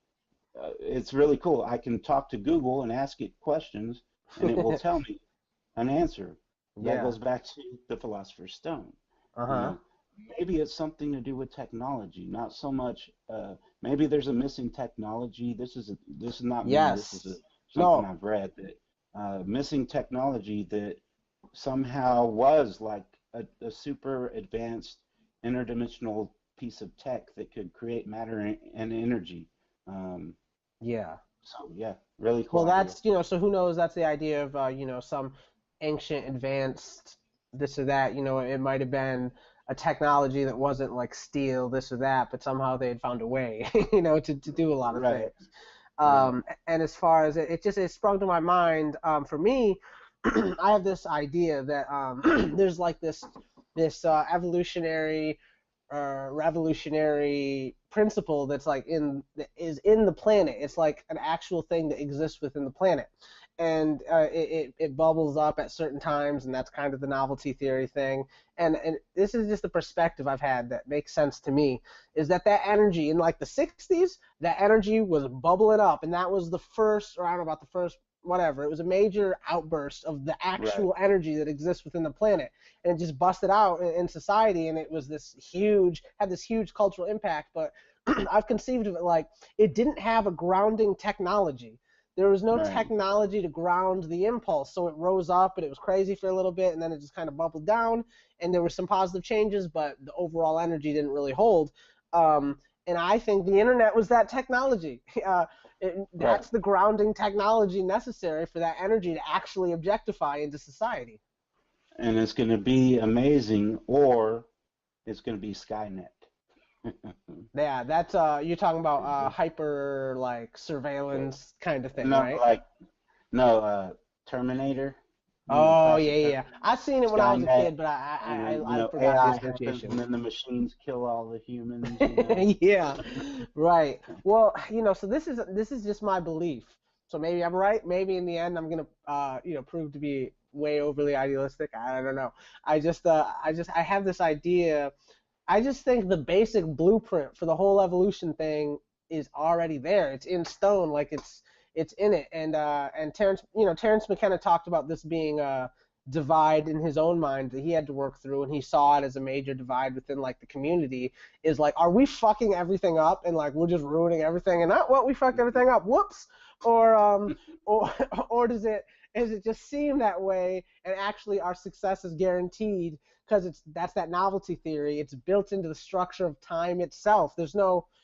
B: it's really cool. I can talk to Google and ask it questions, and it will tell me an answer. That
A: Yeah.
B: goes back to the Philosopher's Stone. You
A: Uh-huh.
B: know, maybe it's something to do with technology, not so much. Maybe there's a missing technology. This is not me. This is
A: Yes.
B: something
A: No.
B: I've read that missing technology that somehow was like a super advanced interdimensional piece of tech that could create matter and energy. Um,
A: Yeah.
B: so yeah, really cool
A: Well,
B: idea.
A: that's, so who knows? That's the idea of, some ancient advanced this or that. It might have been a technology that wasn't like steel, this or that, but somehow they had found a way, to do a lot of
B: Right,
A: things.
B: right,
A: And as far as it sprung to my mind. For me, I have this idea that there's like this evolutionary revolutionary principle that's like is in the planet. It's like an actual thing that exists within the planet, and it bubbles up at certain times, and that's kind of the novelty theory thing. And this is just the perspective I've had that makes sense to me, is that energy in like the 60s, that energy was bubbling up, and that was the first, or I don't know about the first, whatever. It was a major outburst of the
B: right,
A: actual energy that exists within the planet, and it just busted out in society, and it was had this huge cultural impact. But I've conceived of it like it didn't have a grounding technology. There was no
B: right,
A: technology to ground the impulse, so it rose up and it was crazy for a little bit, and then it just kind of bubbled down, and there were some positive changes, but the overall energy didn't really hold. And I think the internet was that technology.
B: right.
A: That's the grounding technology necessary for that energy to actually objectify into society.
B: And it's going to be amazing, or it's going to be Skynet.
A: Yeah, that's you're talking about hyper like surveillance kind of thing,
B: No,
A: right?
B: like no, Terminator.
A: Oh yeah,
B: Classic
A: yeah, yeah.
B: Terminator.
A: I seen it when I was a
B: Skynet.
A: kid, but I forgot the
B: AI happens,
A: association.
B: and then the machines kill all the humans.
A: Yeah, right. Well, so this is just my belief. So maybe I'm right. Maybe in the end I'm gonna prove to be way overly idealistic. I don't know. I have this idea. I just think the basic blueprint for the whole evolution thing is already there. It's in stone, like it's in it. And Terrence McKenna talked about this being a divide in his own mind that he had to work through, and he saw it as a major divide within like the community. Is like, are we fucking everything up and like we're just ruining everything? And not what we fucked everything up. Whoops. Or or or does it just seem that way, and actually our success is guaranteed because that's that novelty theory. It's built into the structure of time itself.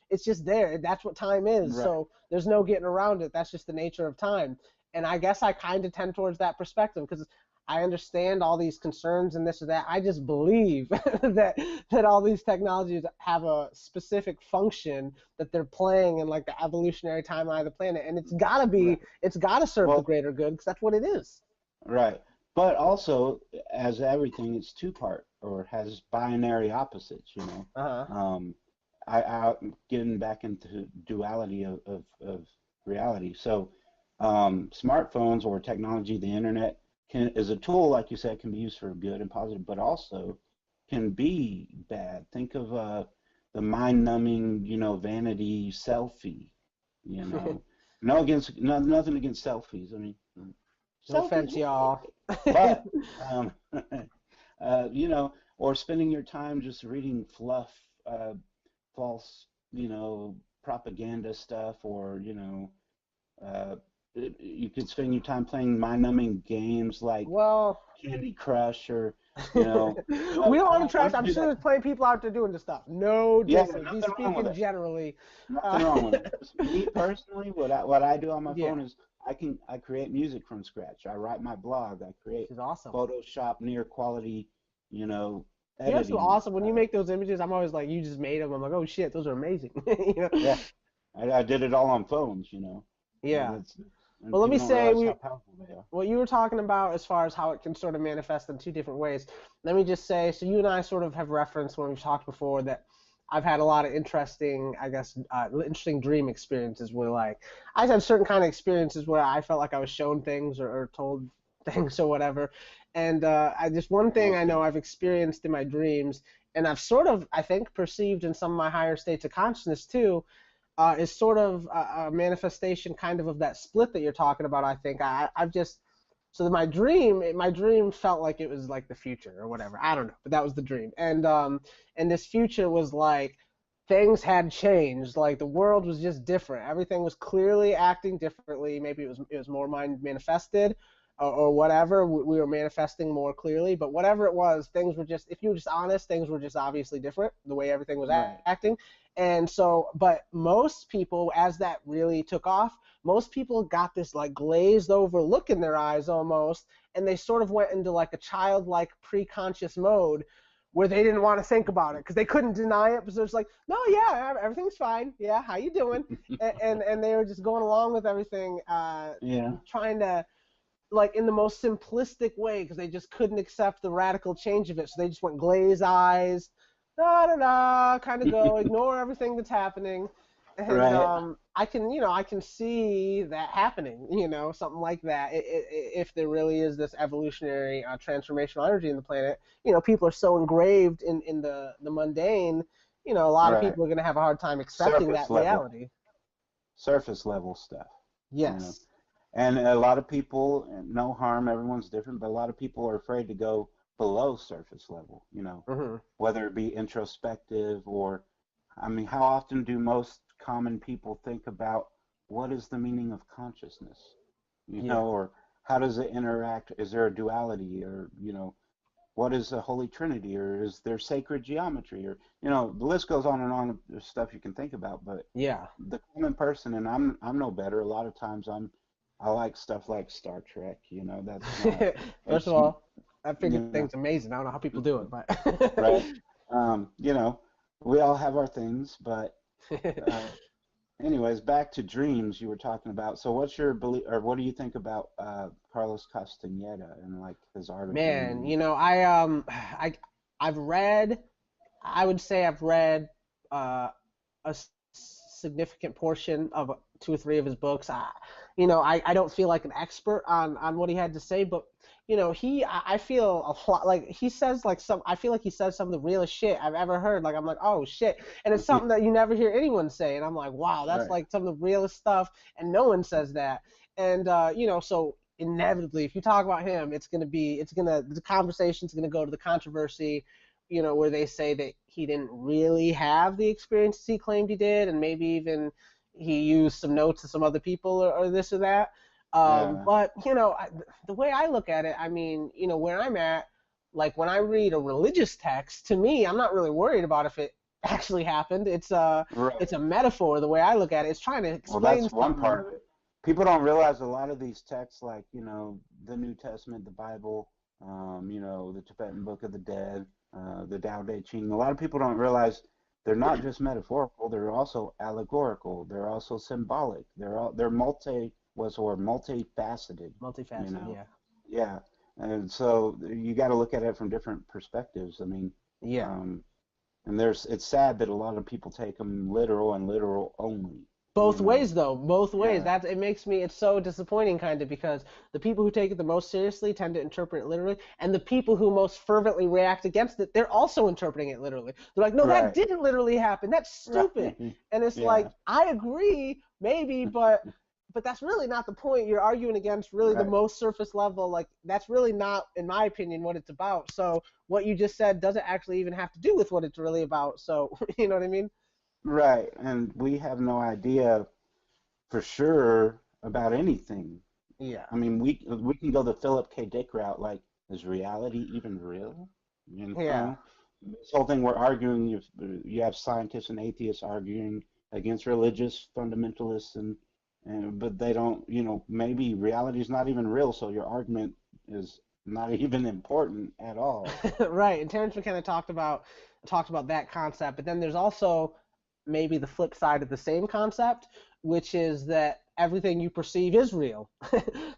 A: It's just there. That's what time is.
B: Right.
A: So there's no getting around it. That's just the nature of time. And I guess I kind of tend towards that perspective because I understand all these concerns and this or that. I just believe that all these technologies have a specific function that they're playing in like the evolutionary timeline of the planet, and
B: Right.
A: it's gotta serve the
B: Well,
A: greater good because that's what it is.
B: right. But also, as everything, it's two part or has binary opposites.
A: Uh huh.
B: Um, I getting back into duality of reality. So, smartphones or technology, the internet is a tool, like you said, can be used for good and positive, but also can be bad. Think of the mind-numbing, vanity selfie. You know, nothing against selfies. I mean,
A: No
B: selfies,
A: offense, y'all.
B: but um, or spending your time just reading fluff, false, propaganda stuff, or uh, you could spend your time playing mind-numbing games like
A: Well,
B: Candy Crush or,
A: we
B: you know,
A: don't
B: I
A: want to
B: don't
A: trash.
B: want to
A: I'm
B: do
A: sure
B: that.
A: there's plenty of people out there doing this stuff. No
B: Yeah,
A: dissing. He's
B: nothing wrong with
A: speaking
B: it.
A: generally.
B: Nothing
A: Uh,
B: wrong with it. Me personally, what I do on my
A: yeah,
B: phone is I create music from scratch. I write my blog. I create
A: which is awesome.
B: Photoshop near quality, you know,
A: You know, so
B: editing.
A: awesome. When you make those images, I'm always like, you just made them. I'm like, oh shit, those are amazing. You know?
B: Yeah, I did it all on phones, you know.
A: Yeah.
B: That's and
A: Well, let me
B: people don't
A: say
B: realize how
A: we
B: powerful they are.
A: what you were talking about as far as how it can sort of manifest in two different ways. Let me just say, so you and I sort of have referenced when we've talked before that I've had a lot of interesting, I guess, interesting dream experiences where like I've had certain kind of experiences where I felt like I was shown things or told things or whatever. And I just one thing I
B: Okay.
A: know I've experienced in my dreams, and I've sort of I think perceived in some of my higher states of consciousness too, is sort of a manifestation kind of that split that you're talking about. I think I've just so my dream felt like it was like the future or whatever. I don't know, but that was the dream. And this future was like things had changed. Like the world was just different. Everything was clearly acting differently. Maybe it was more mind manifested or whatever. We were manifesting more clearly, but whatever it was, things were just if you were just honest, things were just obviously different. The way everything was
B: Right.
A: acting. And so, but most people, as that really took off, most people got this like glazed over look in their eyes almost, and they sort of went into like a childlike pre-conscious mode where they didn't want to think about it because they couldn't deny it. So it's like, no, yeah, everything's fine. Yeah, how you doing? And they were just going along with everything,
B: Yeah.
A: trying to like in the most simplistic way because they just couldn't accept the radical change of it. So they just went glaze eyes, da da da, kind of go ignore everything that's happening, and
B: Right.
A: I can see that happening, something like that. If there really is this evolutionary transformational energy in the planet, people are so engraved in the mundane, a lot of
B: Right.
A: people are going to have a hard time accepting
B: Surface
A: that
B: level.
A: reality.
B: Surface level stuff, you know.
A: Yes.
B: And a lot of people, no harm, everyone's different, but a lot of people are afraid to go below surface level, you know,
A: Hmm.
B: whether it be introspective or, I mean, how often do most common people think about what is the meaning of consciousness, you
A: Yeah.
B: know, or how does it interact? Is there a duality or, you know, what is the Holy Trinity or is there sacred geometry or, you know, the list goes on and on of stuff you can think about, but
A: Yeah.
B: the common person, and I'm no better. A lot of times I like stuff like Star Trek. You know, that's my
A: First of
B: it's
A: all, I
B: you
A: figured
B: know
A: thing's amazing. I don't know how people do it, but
B: right. You know, we all have our things, but uh, anyways, back to dreams you were talking about. So what's your belief, or what do you think about Carlos Castaneda and like his art of
A: man,
B: dreaming?
A: I've read, I would say I've read uh, a significant portion of two or three of his books. I don't feel like an expert on what he had to say, but I feel a lot like he says like some. I feel like he says some of the realest shit I've ever heard. Like I'm like, oh shit, and it's something that you never hear anyone say, and I'm like, wow, that's
B: Right.
A: like some of the realest stuff, and no one says that. And so inevitably, if you talk about him, the conversation's gonna go to the controversy, where they say that he didn't really have the experiences he claimed he did, and maybe even he used some notes of some other people or this or that.
B: Yeah.
A: But the way I look at it, I mean, where I'm at, like when I read a religious text, to me, I'm not really worried about if it actually happened. It's
B: Right.
A: a metaphor. The way I look at it, it's trying to
B: Well,
A: explain
B: that's one
A: something.
B: part of it. People don't realize a lot of these texts, like, you know, the New Testament, the Bible, you know, the Tibetan Book of the Dead, the Tao Te Ching. A lot of people don't realize they're not just metaphorical, they're also allegorical, they're also symbolic. They're multifaceted, you
A: Multifaceted,
B: know.
A: yeah.
B: Yeah. And so you got to look at it from different perspectives. I mean,
A: Yeah.
B: um, and it's sad that a lot of people take them literal and literal only, you
A: Both
B: know.
A: ways though, both ways.
B: Yeah.
A: That it makes me it's so disappointing kind of because the people who take it the most seriously tend to interpret it literally, and the people who most fervently react against it, they're also interpreting it literally. They're like, "No, that
B: Right.
A: didn't literally happen. That's stupid."
B: Right.
A: And it's like,
B: Yeah.
A: "I agree, maybe, but that's really not the point. You're arguing against really the
B: Right.
A: most surface level. Like that's really not, in my opinion, what it's about. So what you just said doesn't actually even have to do with what it's really about. So you know what I mean?
B: Right. And we have no idea for sure. about anything.
A: Yeah.
B: I mean, we can go the Philip K. Dick route, like, is reality even real? You
A: Yeah.
B: know, this whole thing we're arguing, you have scientists and atheists arguing against religious fundamentalists, and but they don't, maybe reality is not even real, so your argument is not even important at all.
A: Right. And Terrence McKenna talked about that concept, but then there's also maybe the flip side of the same concept, which is that everything you perceive is real.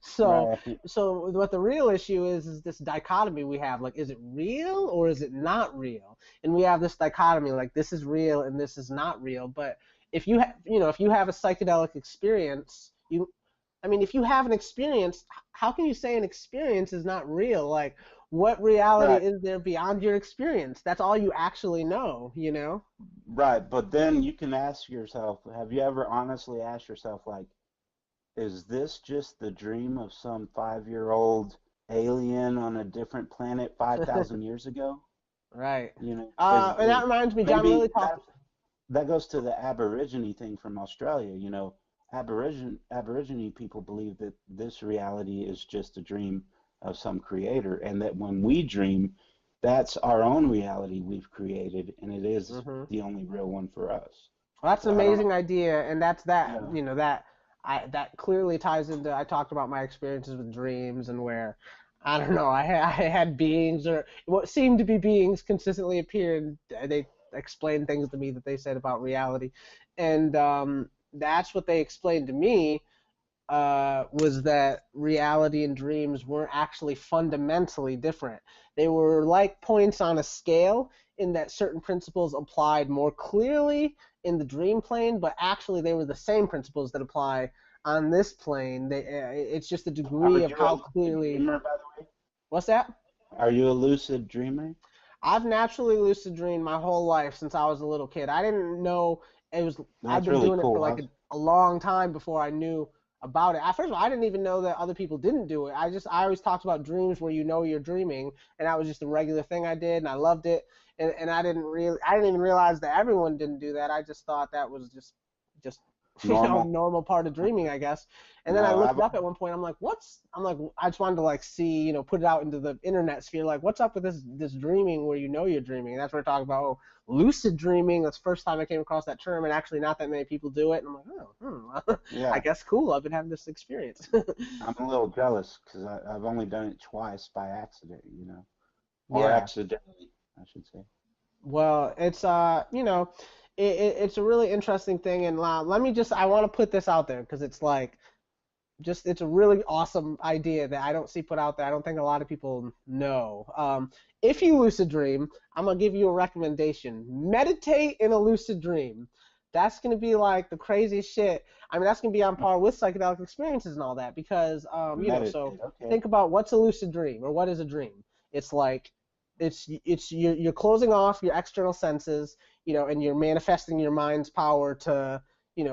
A: so
B: Right,
A: so what the real issue is this dichotomy we have, like, is it real or is it not real? And we have this dichotomy, like, this is real and this is not real. But if you have a psychedelic experience, if you have an experience, how can you say an experience is not real? Like, what reality
B: right,
A: is there beyond your experience? That's all you actually know,
B: right. But then you can ask yourself, have you ever honestly asked yourself, like, is this just the dream of some 5-year-old alien on a different planet 5,000 years ago?
A: Right. And
B: Is
A: that reminds me, John
B: maybe
A: Lilly talked.
B: that goes to the Aborigine thing from Australia. Aborigine people believe that this reality is just a dream of some creator, and that when we dream, that's our own reality we've created, and it is
A: Hmm.
B: the only real one for us.
A: Well, that's
B: So
A: an
B: I don't know.
A: amazing idea, and that's that.
B: Yeah.
A: That clearly ties into. I talked about my experiences with dreams and where, I don't know, I had beings or what seemed to be beings consistently appear, and they explained things to me that they said about reality, and that's what they explained to me, was that reality and dreams weren't actually fundamentally different. They were like points on a scale in that certain principles applied more clearly in the dream plane, but actually they were the same principles that apply on this plane. It's just the
B: Are
A: degree of
B: you a
A: how
B: lucid
A: clearly.
B: dreamer, by the way?
A: What's that?
B: Are you a lucid dreamer?
A: I've naturally lucid dreamed my whole life since I was a little kid. I didn't know it was. I've
B: That's
A: been
B: really
A: doing it for
B: cool.
A: like a long time before I knew about it. First of all, I didn't even know that other people didn't do it. I always talked about dreams where you're dreaming, and that was just a regular thing I did, and I loved it. And I didn't even realize that everyone didn't do that. I just thought that was just
B: Normal.
A: normal part of dreaming, I guess. And then I
B: No,
A: looked
B: I've
A: it up at one point. I'm like, I just wanted to like see, put it out into the internet sphere, like, what's up with this dreaming where you're dreaming? And that's where we're talking about, lucid dreaming. That's the first time I came across that term, and actually not that many people do it. And I'm like, I
B: yeah.
A: guess cool. I've been having this experience.
B: I'm a little jealous because I've only done it twice by accident, or
A: Yeah.
B: accidentally, I should say.
A: Well, it's a really interesting thing, and I want to put this out there because it's like, it's a really awesome idea that I don't see put out there. I don't think a lot of people know. If you lucid dream, I'm gonna give you a recommendation. Meditate in a lucid dream. That's gonna be like the craziest shit. I mean, that's gonna be on par with psychedelic experiences and all that because, so
B: Meditate. Okay.
A: think about what's a lucid dream or what is a dream. It's like, you're closing off your external senses, and you're manifesting your mind's power to,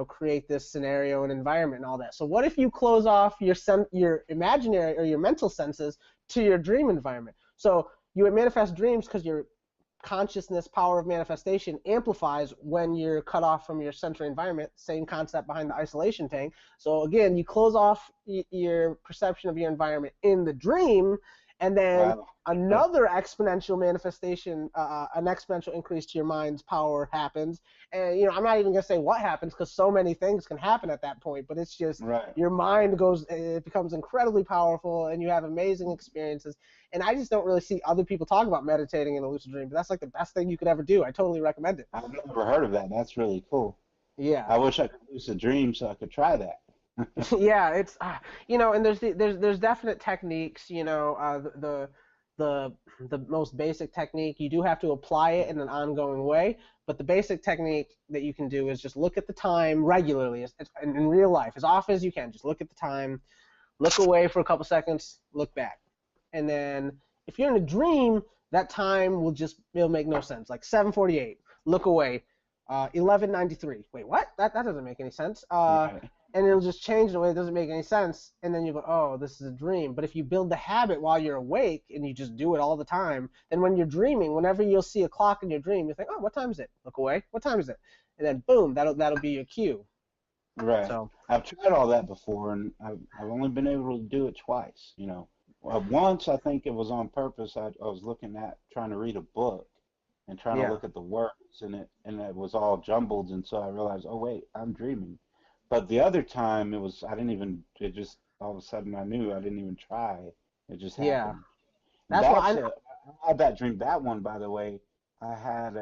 A: create this scenario and environment and all that. So what if you close off your imaginary or your mental senses to your dream environment? So you would manifest dreams because your consciousness power of manifestation amplifies when you're cut off from your sensory environment. Same concept behind the isolation tank. So again, you close off your perception of your environment in the dream, and then
B: Wow.
A: another exponential manifestation, an exponential increase to your mind's power happens. And I'm not even gonna say what happens because so many things can happen at that point. But it's just
B: Right.
A: your mind it becomes incredibly powerful, and you have amazing experiences. And I just don't really see other people talk about meditating in a lucid dream, but that's like the best thing you could ever do. I totally recommend it.
B: I've never heard of that. That's really cool.
A: Yeah.
B: I wish I could lucid dream so I could try that.
A: Yeah, it's and there's definite techniques. The the most basic technique, you do have to apply it in an ongoing way, but the basic technique that you can do is just look at the time regularly, in real life, as often as you can. Just look at the time, look away for a couple seconds, look back, and then if you're in a dream, that time it'll make no sense. Like 7:48, look away. 11:93. Wait, what? That doesn't make any sense.
B: Right.
A: And it'll just change in a way that doesn't make any sense, and then you go, oh, this is a dream. But if you build the habit while you're awake and you just do it all the time, then when you're dreaming, whenever you'll see a clock in your dream, you think, oh, what time is it? Look away. What time is it? And then boom, that'll be your cue.
B: Right.
A: So
B: I've tried all that before, and I've only been able to do it twice. Once I think it was on purpose. I was looking at trying to read a book and trying to
A: yeah,
B: look at the words, and it was all jumbled, and so I realized, oh wait, I'm dreaming. But the other time it was I didn't even it just all of a sudden I knew I didn't even try. It just
A: yeah.
B: happened. And
A: That's what
B: that's
A: I.
B: I had that dream. That one, by the way, I had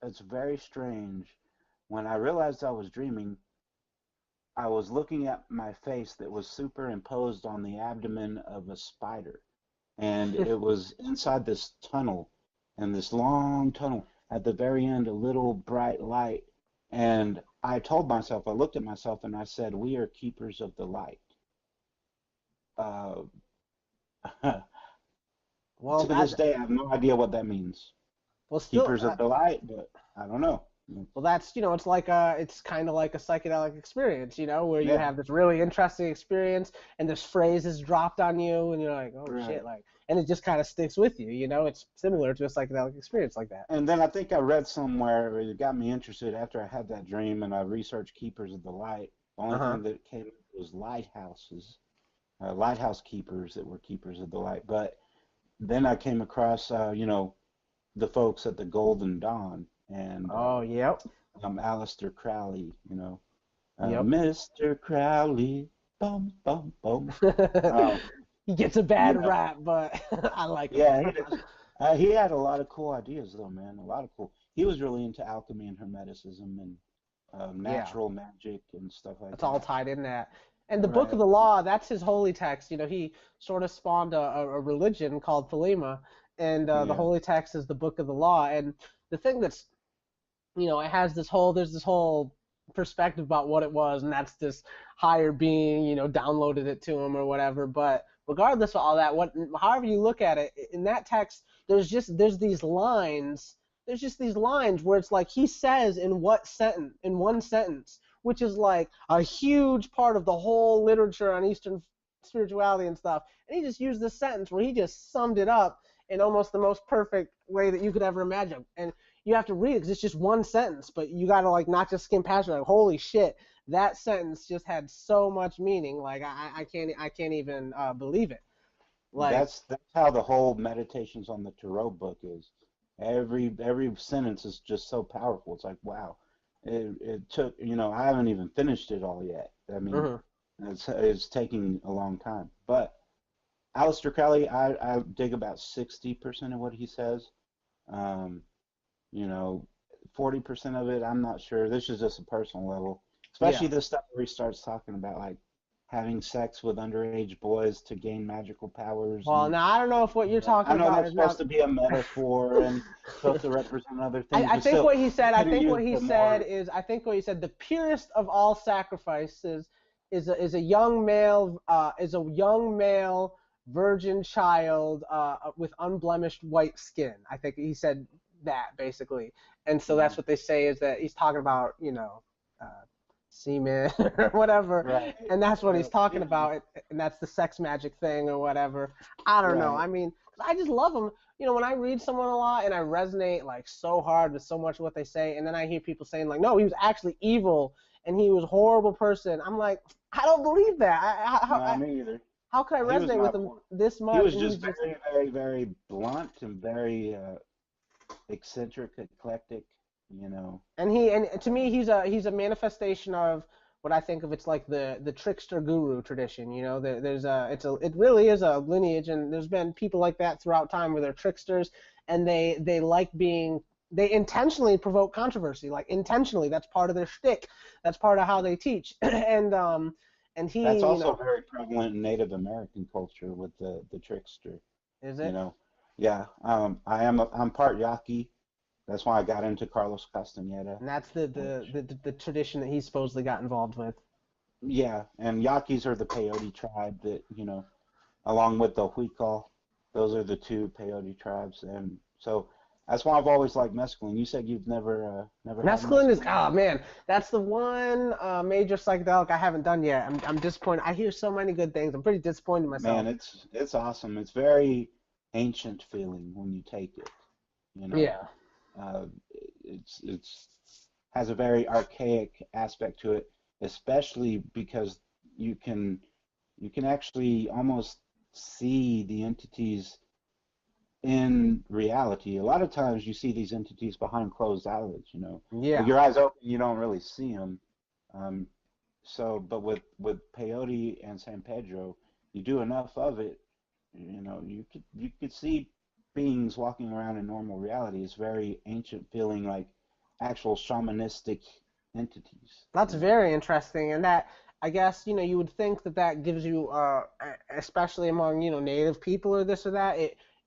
B: it's very strange. When I realized I was dreaming, I was looking at my face that was superimposed on the abdomen of a spider. And it was inside this tunnel, and this long tunnel. At the very end, a little bright light. And I told myself, I looked at myself and I said, we are keepers of the light. Uh,
A: Well,
B: to this day, I have no idea what that means.
A: still,
B: Keepers of the light, but I don't know.
A: well, that's, it's like it's kind of like a psychedelic experience, where you
B: Yeah,
A: have this really interesting experience and this phrase is dropped on you and you're like, oh shit,
B: right.
A: like, and it just kind of sticks with you, It's similar to a psychedelic experience like that.
B: And then I think I read somewhere it got me interested after I had that dream and I researched Keepers of the Light. The only
A: Uh-huh.
B: thing that came up was lighthouses, lighthouse keepers that were keepers of the light. But then I came across, the folks at the Golden Dawn and
A: Oh, yep.
B: Aleister Crowley,
A: Yep.
B: Mr. Crowley, bum, bum, bum. Um,
A: He gets a
B: you
A: bad
B: know,
A: rap, but I like him.
B: yeah, he had a lot of cool ideas though, man. A lot of cool. He was really into alchemy and hermeticism and
A: Yeah.
B: natural magic and stuff like
A: It's all
B: that.
A: tied in that. And the Book of
B: Right.
A: the Law, that's his holy text. He sort of spawned a religion called Thelema, and the
B: Yeah.
A: holy text is the Book of the Law. And the thing that's, it has there's this whole perspective about what it was, and that's this higher being, downloaded it to him or whatever. But regardless of all that, however you look at it, in that text, there's just these lines where it's like he says in one sentence, which is like a huge part of the whole literature on Eastern spirituality and stuff. And he just used this sentence where he just summed it up in almost the most perfect way that you could ever imagine. And you have to read it because it's just one sentence, but you got to like not just skim past it. Like, holy shit, that sentence just had so much meaning. Like I can't even believe it. Like,
B: That's how the whole Meditations on the Tarot book is. Every sentence is just so powerful. It's like, wow. It took, I haven't even finished it all yet. I mean,
A: mhm.
B: it's taking a long time. But Aleister Crowley, I dig about 60% of what he says. Um, you know, 40% of it, I'm not sure. This is just a personal level.
A: Yeah.
B: Especially this stuff where he starts talking about like having sex with underage boys to gain magical powers.
A: Well,
B: And
A: now I don't know if what you're
B: I
A: talking
B: know
A: about
B: that's
A: is
B: supposed
A: now.
B: to be a metaphor and supposed to represent other things,
A: I
B: but
A: think
B: still,
A: what he
B: he
A: said. I
B: could have
A: think what
B: used
A: he
B: a
A: said
B: more,
A: is. I think what he said. The purest of all sacrifices is a young male virgin child with unblemished white skin. I think he said that basically, and so that's
B: yeah,
A: what they say is that he's talking about uh, semen or whatever,
B: right,
A: and that's what he's talking
B: yeah,
A: about, and that's the sex magic thing or whatever. I don't know.
B: right.
A: I mean, I just love him. When I read someone a lot and I resonate like so hard with so much of what they say, and then I hear people saying like, no, he was actually evil and he was a horrible person. I'm like, I don't believe that.
B: No, me either.
A: How could I
B: He was
A: resonate with
B: not
A: him
B: poor.
A: this
B: He
A: much?
B: was
A: And he's
B: just
A: just,
B: very, very, very blunt and very eccentric, eclectic, you know.
A: and to me, he's a manifestation of what I think of. It's like the trickster guru tradition. It really is a lineage, and there's been people like that throughout time where they're tricksters, and they like being. They intentionally provoke controversy, like intentionally. That's part of their shtick. That's part of how they teach. And
B: That's
A: he,
B: also very prevalent in Native American culture with the trickster,
A: is
B: you
A: it?
B: know. Yeah, I'm part Yaqui. That's why I got into Carlos Castaneda,
A: And that's the the,
B: which
A: the the tradition that he supposedly got involved with.
B: yeah, and Yaquis are the peyote tribe that, along with the Huical, those are the two peyote tribes, and so that's why I've always liked mescaline. You said you've never had
A: Mescaline is,
B: mescaline.
A: oh man, that's the one major psychedelic I haven't done yet. I'm disappointed. I hear so many good things. I'm pretty disappointed in myself.
B: Man, it's awesome. It's very ancient feeling when you take it, you know.
A: Yeah.
B: Uh, it's has a very archaic aspect to it, especially because you can actually almost see the entities in reality. A lot of times you see these entities behind closed eyelids, you know. With
A: Yeah.
B: your eyes open, you don't really see them. But with peyote and San Pedro, you do enough of it, you know, you could see beings walking around in normal reality. It's very ancient feeling, like actual shamanistic entities,
A: That's
B: you know.
A: very interesting, and that I guess you would think that that gives you, especially among native people or this or that.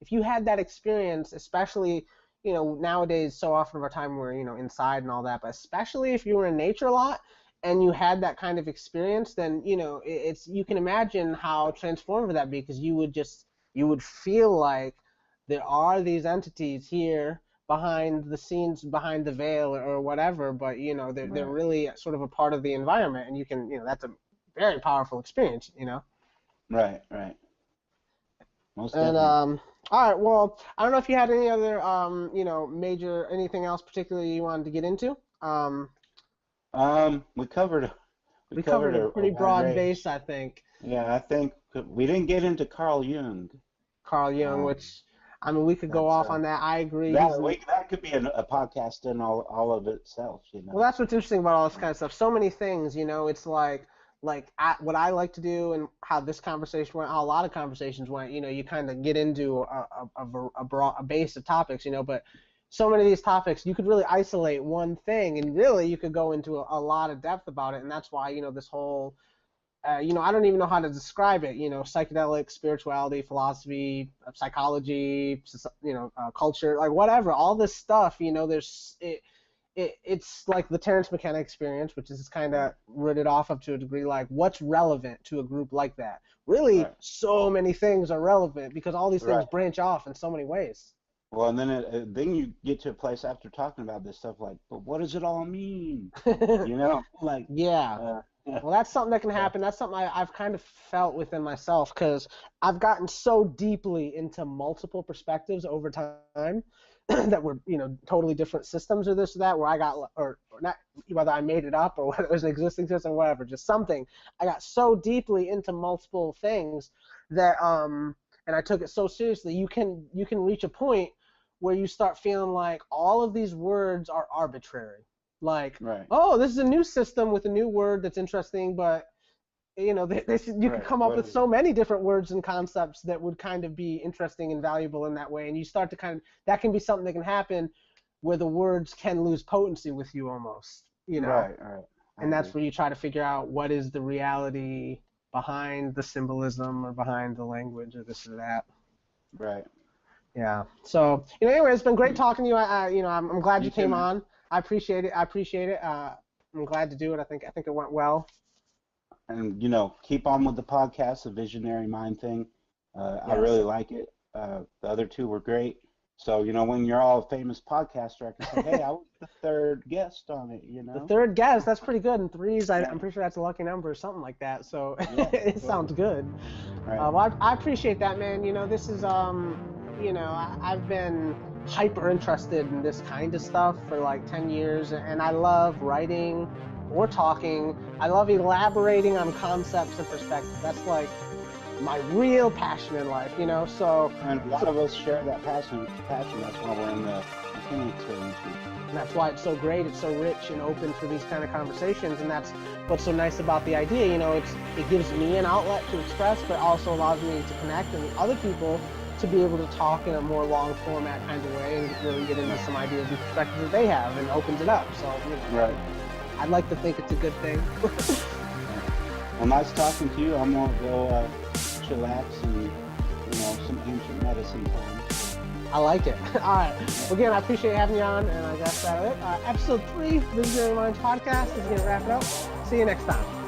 A: If you had that experience, especially nowadays, so often of our time we're inside and all that, but especially if you were in nature a lot and you had that kind of experience, then it's you can imagine how transformative that'd be because you would feel like there are these entities here behind the scenes, behind the veil or whatever, but they're
B: Right,
A: really sort of a part of the environment, and you can that's a very powerful experience.
B: right. Most
A: And
B: definitely.
A: all right, well, I don't know if you had any other major anything else particularly you wanted to get into.
B: We covered
A: We covered a
B: a
A: pretty
B: wide
A: broad
B: range.
A: base, I think.
B: Yeah, I think we didn't get into Carl Jung.
A: Carl Jung,
B: Um,
A: which I mean we could go
B: that's
A: off on that. I agree.
B: that could be a podcast in all of itself, you
A: Well,
B: know.
A: that's what's interesting about all this kind of stuff. So many things, it's what I like to do and how this conversation went, how a lot of conversations went. You kind of get into a base of topics, but so many of these topics you could really isolate one thing, and really you could go into a lot of depth about it, and that's why this whole I don't even know how to describe it. Psychedelic, spirituality, philosophy, psychology, culture, like whatever, all this stuff. It's like the Terrence McKenna experience, which is kind of
B: Right,
A: rooted off of to a degree, like what's relevant to a group like that. Really,
B: right,
A: so many things are relevant because all these things
B: right.
A: branch off in so many ways.
B: Well, and then you get to a place after talking about this stuff like, but what does it all mean? You know, like,
A: Yeah.
B: yeah,
A: Well, that's something that can happen. That's something I've kind of felt within myself because I've gotten so deeply into multiple perspectives over time that were, totally different systems or this or that, where I got, or not, whether I made it up or whether it was an existing system or whatever, just something. I got so deeply into multiple things that, and I took it so seriously. You can reach a point where you start feeling like all of these words are arbitrary. Like,
B: right,
A: oh, this is a new system with a new word that's interesting, but you could
B: right.
A: come up
B: What
A: with
B: is
A: so
B: it?
A: many different words and concepts that would kind of be interesting and valuable in that way, and you start to kind of that can be something that can happen where the words can lose potency with you almost.
B: Right. I
A: And
B: agree.
A: that's where you try to figure out what is the reality behind the symbolism or behind the language or this or that.
B: Right.
A: Yeah. So, anyway, it's been great talking to you. I'm glad
B: You
A: you
B: too,
A: came
B: man.
A: on. I appreciate it. I'm glad to do it. I think it went well.
B: And keep on with the podcast, the Visionary Mind thing. I
A: Yes.
B: really like it. The other two were great. So when you're all a famous podcaster, I can say, hey, I was the third guest on it.
A: The third guess, that's pretty good. And threes,
B: Yeah,
A: I'm pretty sure that's a lucky number or something like that. So
B: yeah,
A: it sounds
B: totally.
A: good.
B: Right.
A: Well, I appreciate that, man. This is I've been hyper interested in this kind of stuff for like 10 years, and I love writing or talking. I love elaborating on concepts and perspectives. That's like my real passion in life.
B: And a lot
A: So
B: of us share that passion. That's why we're in the mechanic experience group.
A: and that's why it's so great. It's so rich and open for these kind of conversations, and that's what's so nice about the idea. It gives me an outlet to express, but also allows me to connect and other people to be able to talk in a more long format kind of way and really get into
B: Right.
A: some ideas and perspectives that they have, and opens it up. So
B: Right.
A: I'd like to think it's a good thing.
B: Right. Well, nice talking to you. I'm gonna go chillax and some ancient medicine time.
A: I like it. All right.
B: Yeah.
A: Well, again, I appreciate having you on, and I guess that's it. Episode 3, Visionary Minds Podcast is going to wrap it up. See you next time.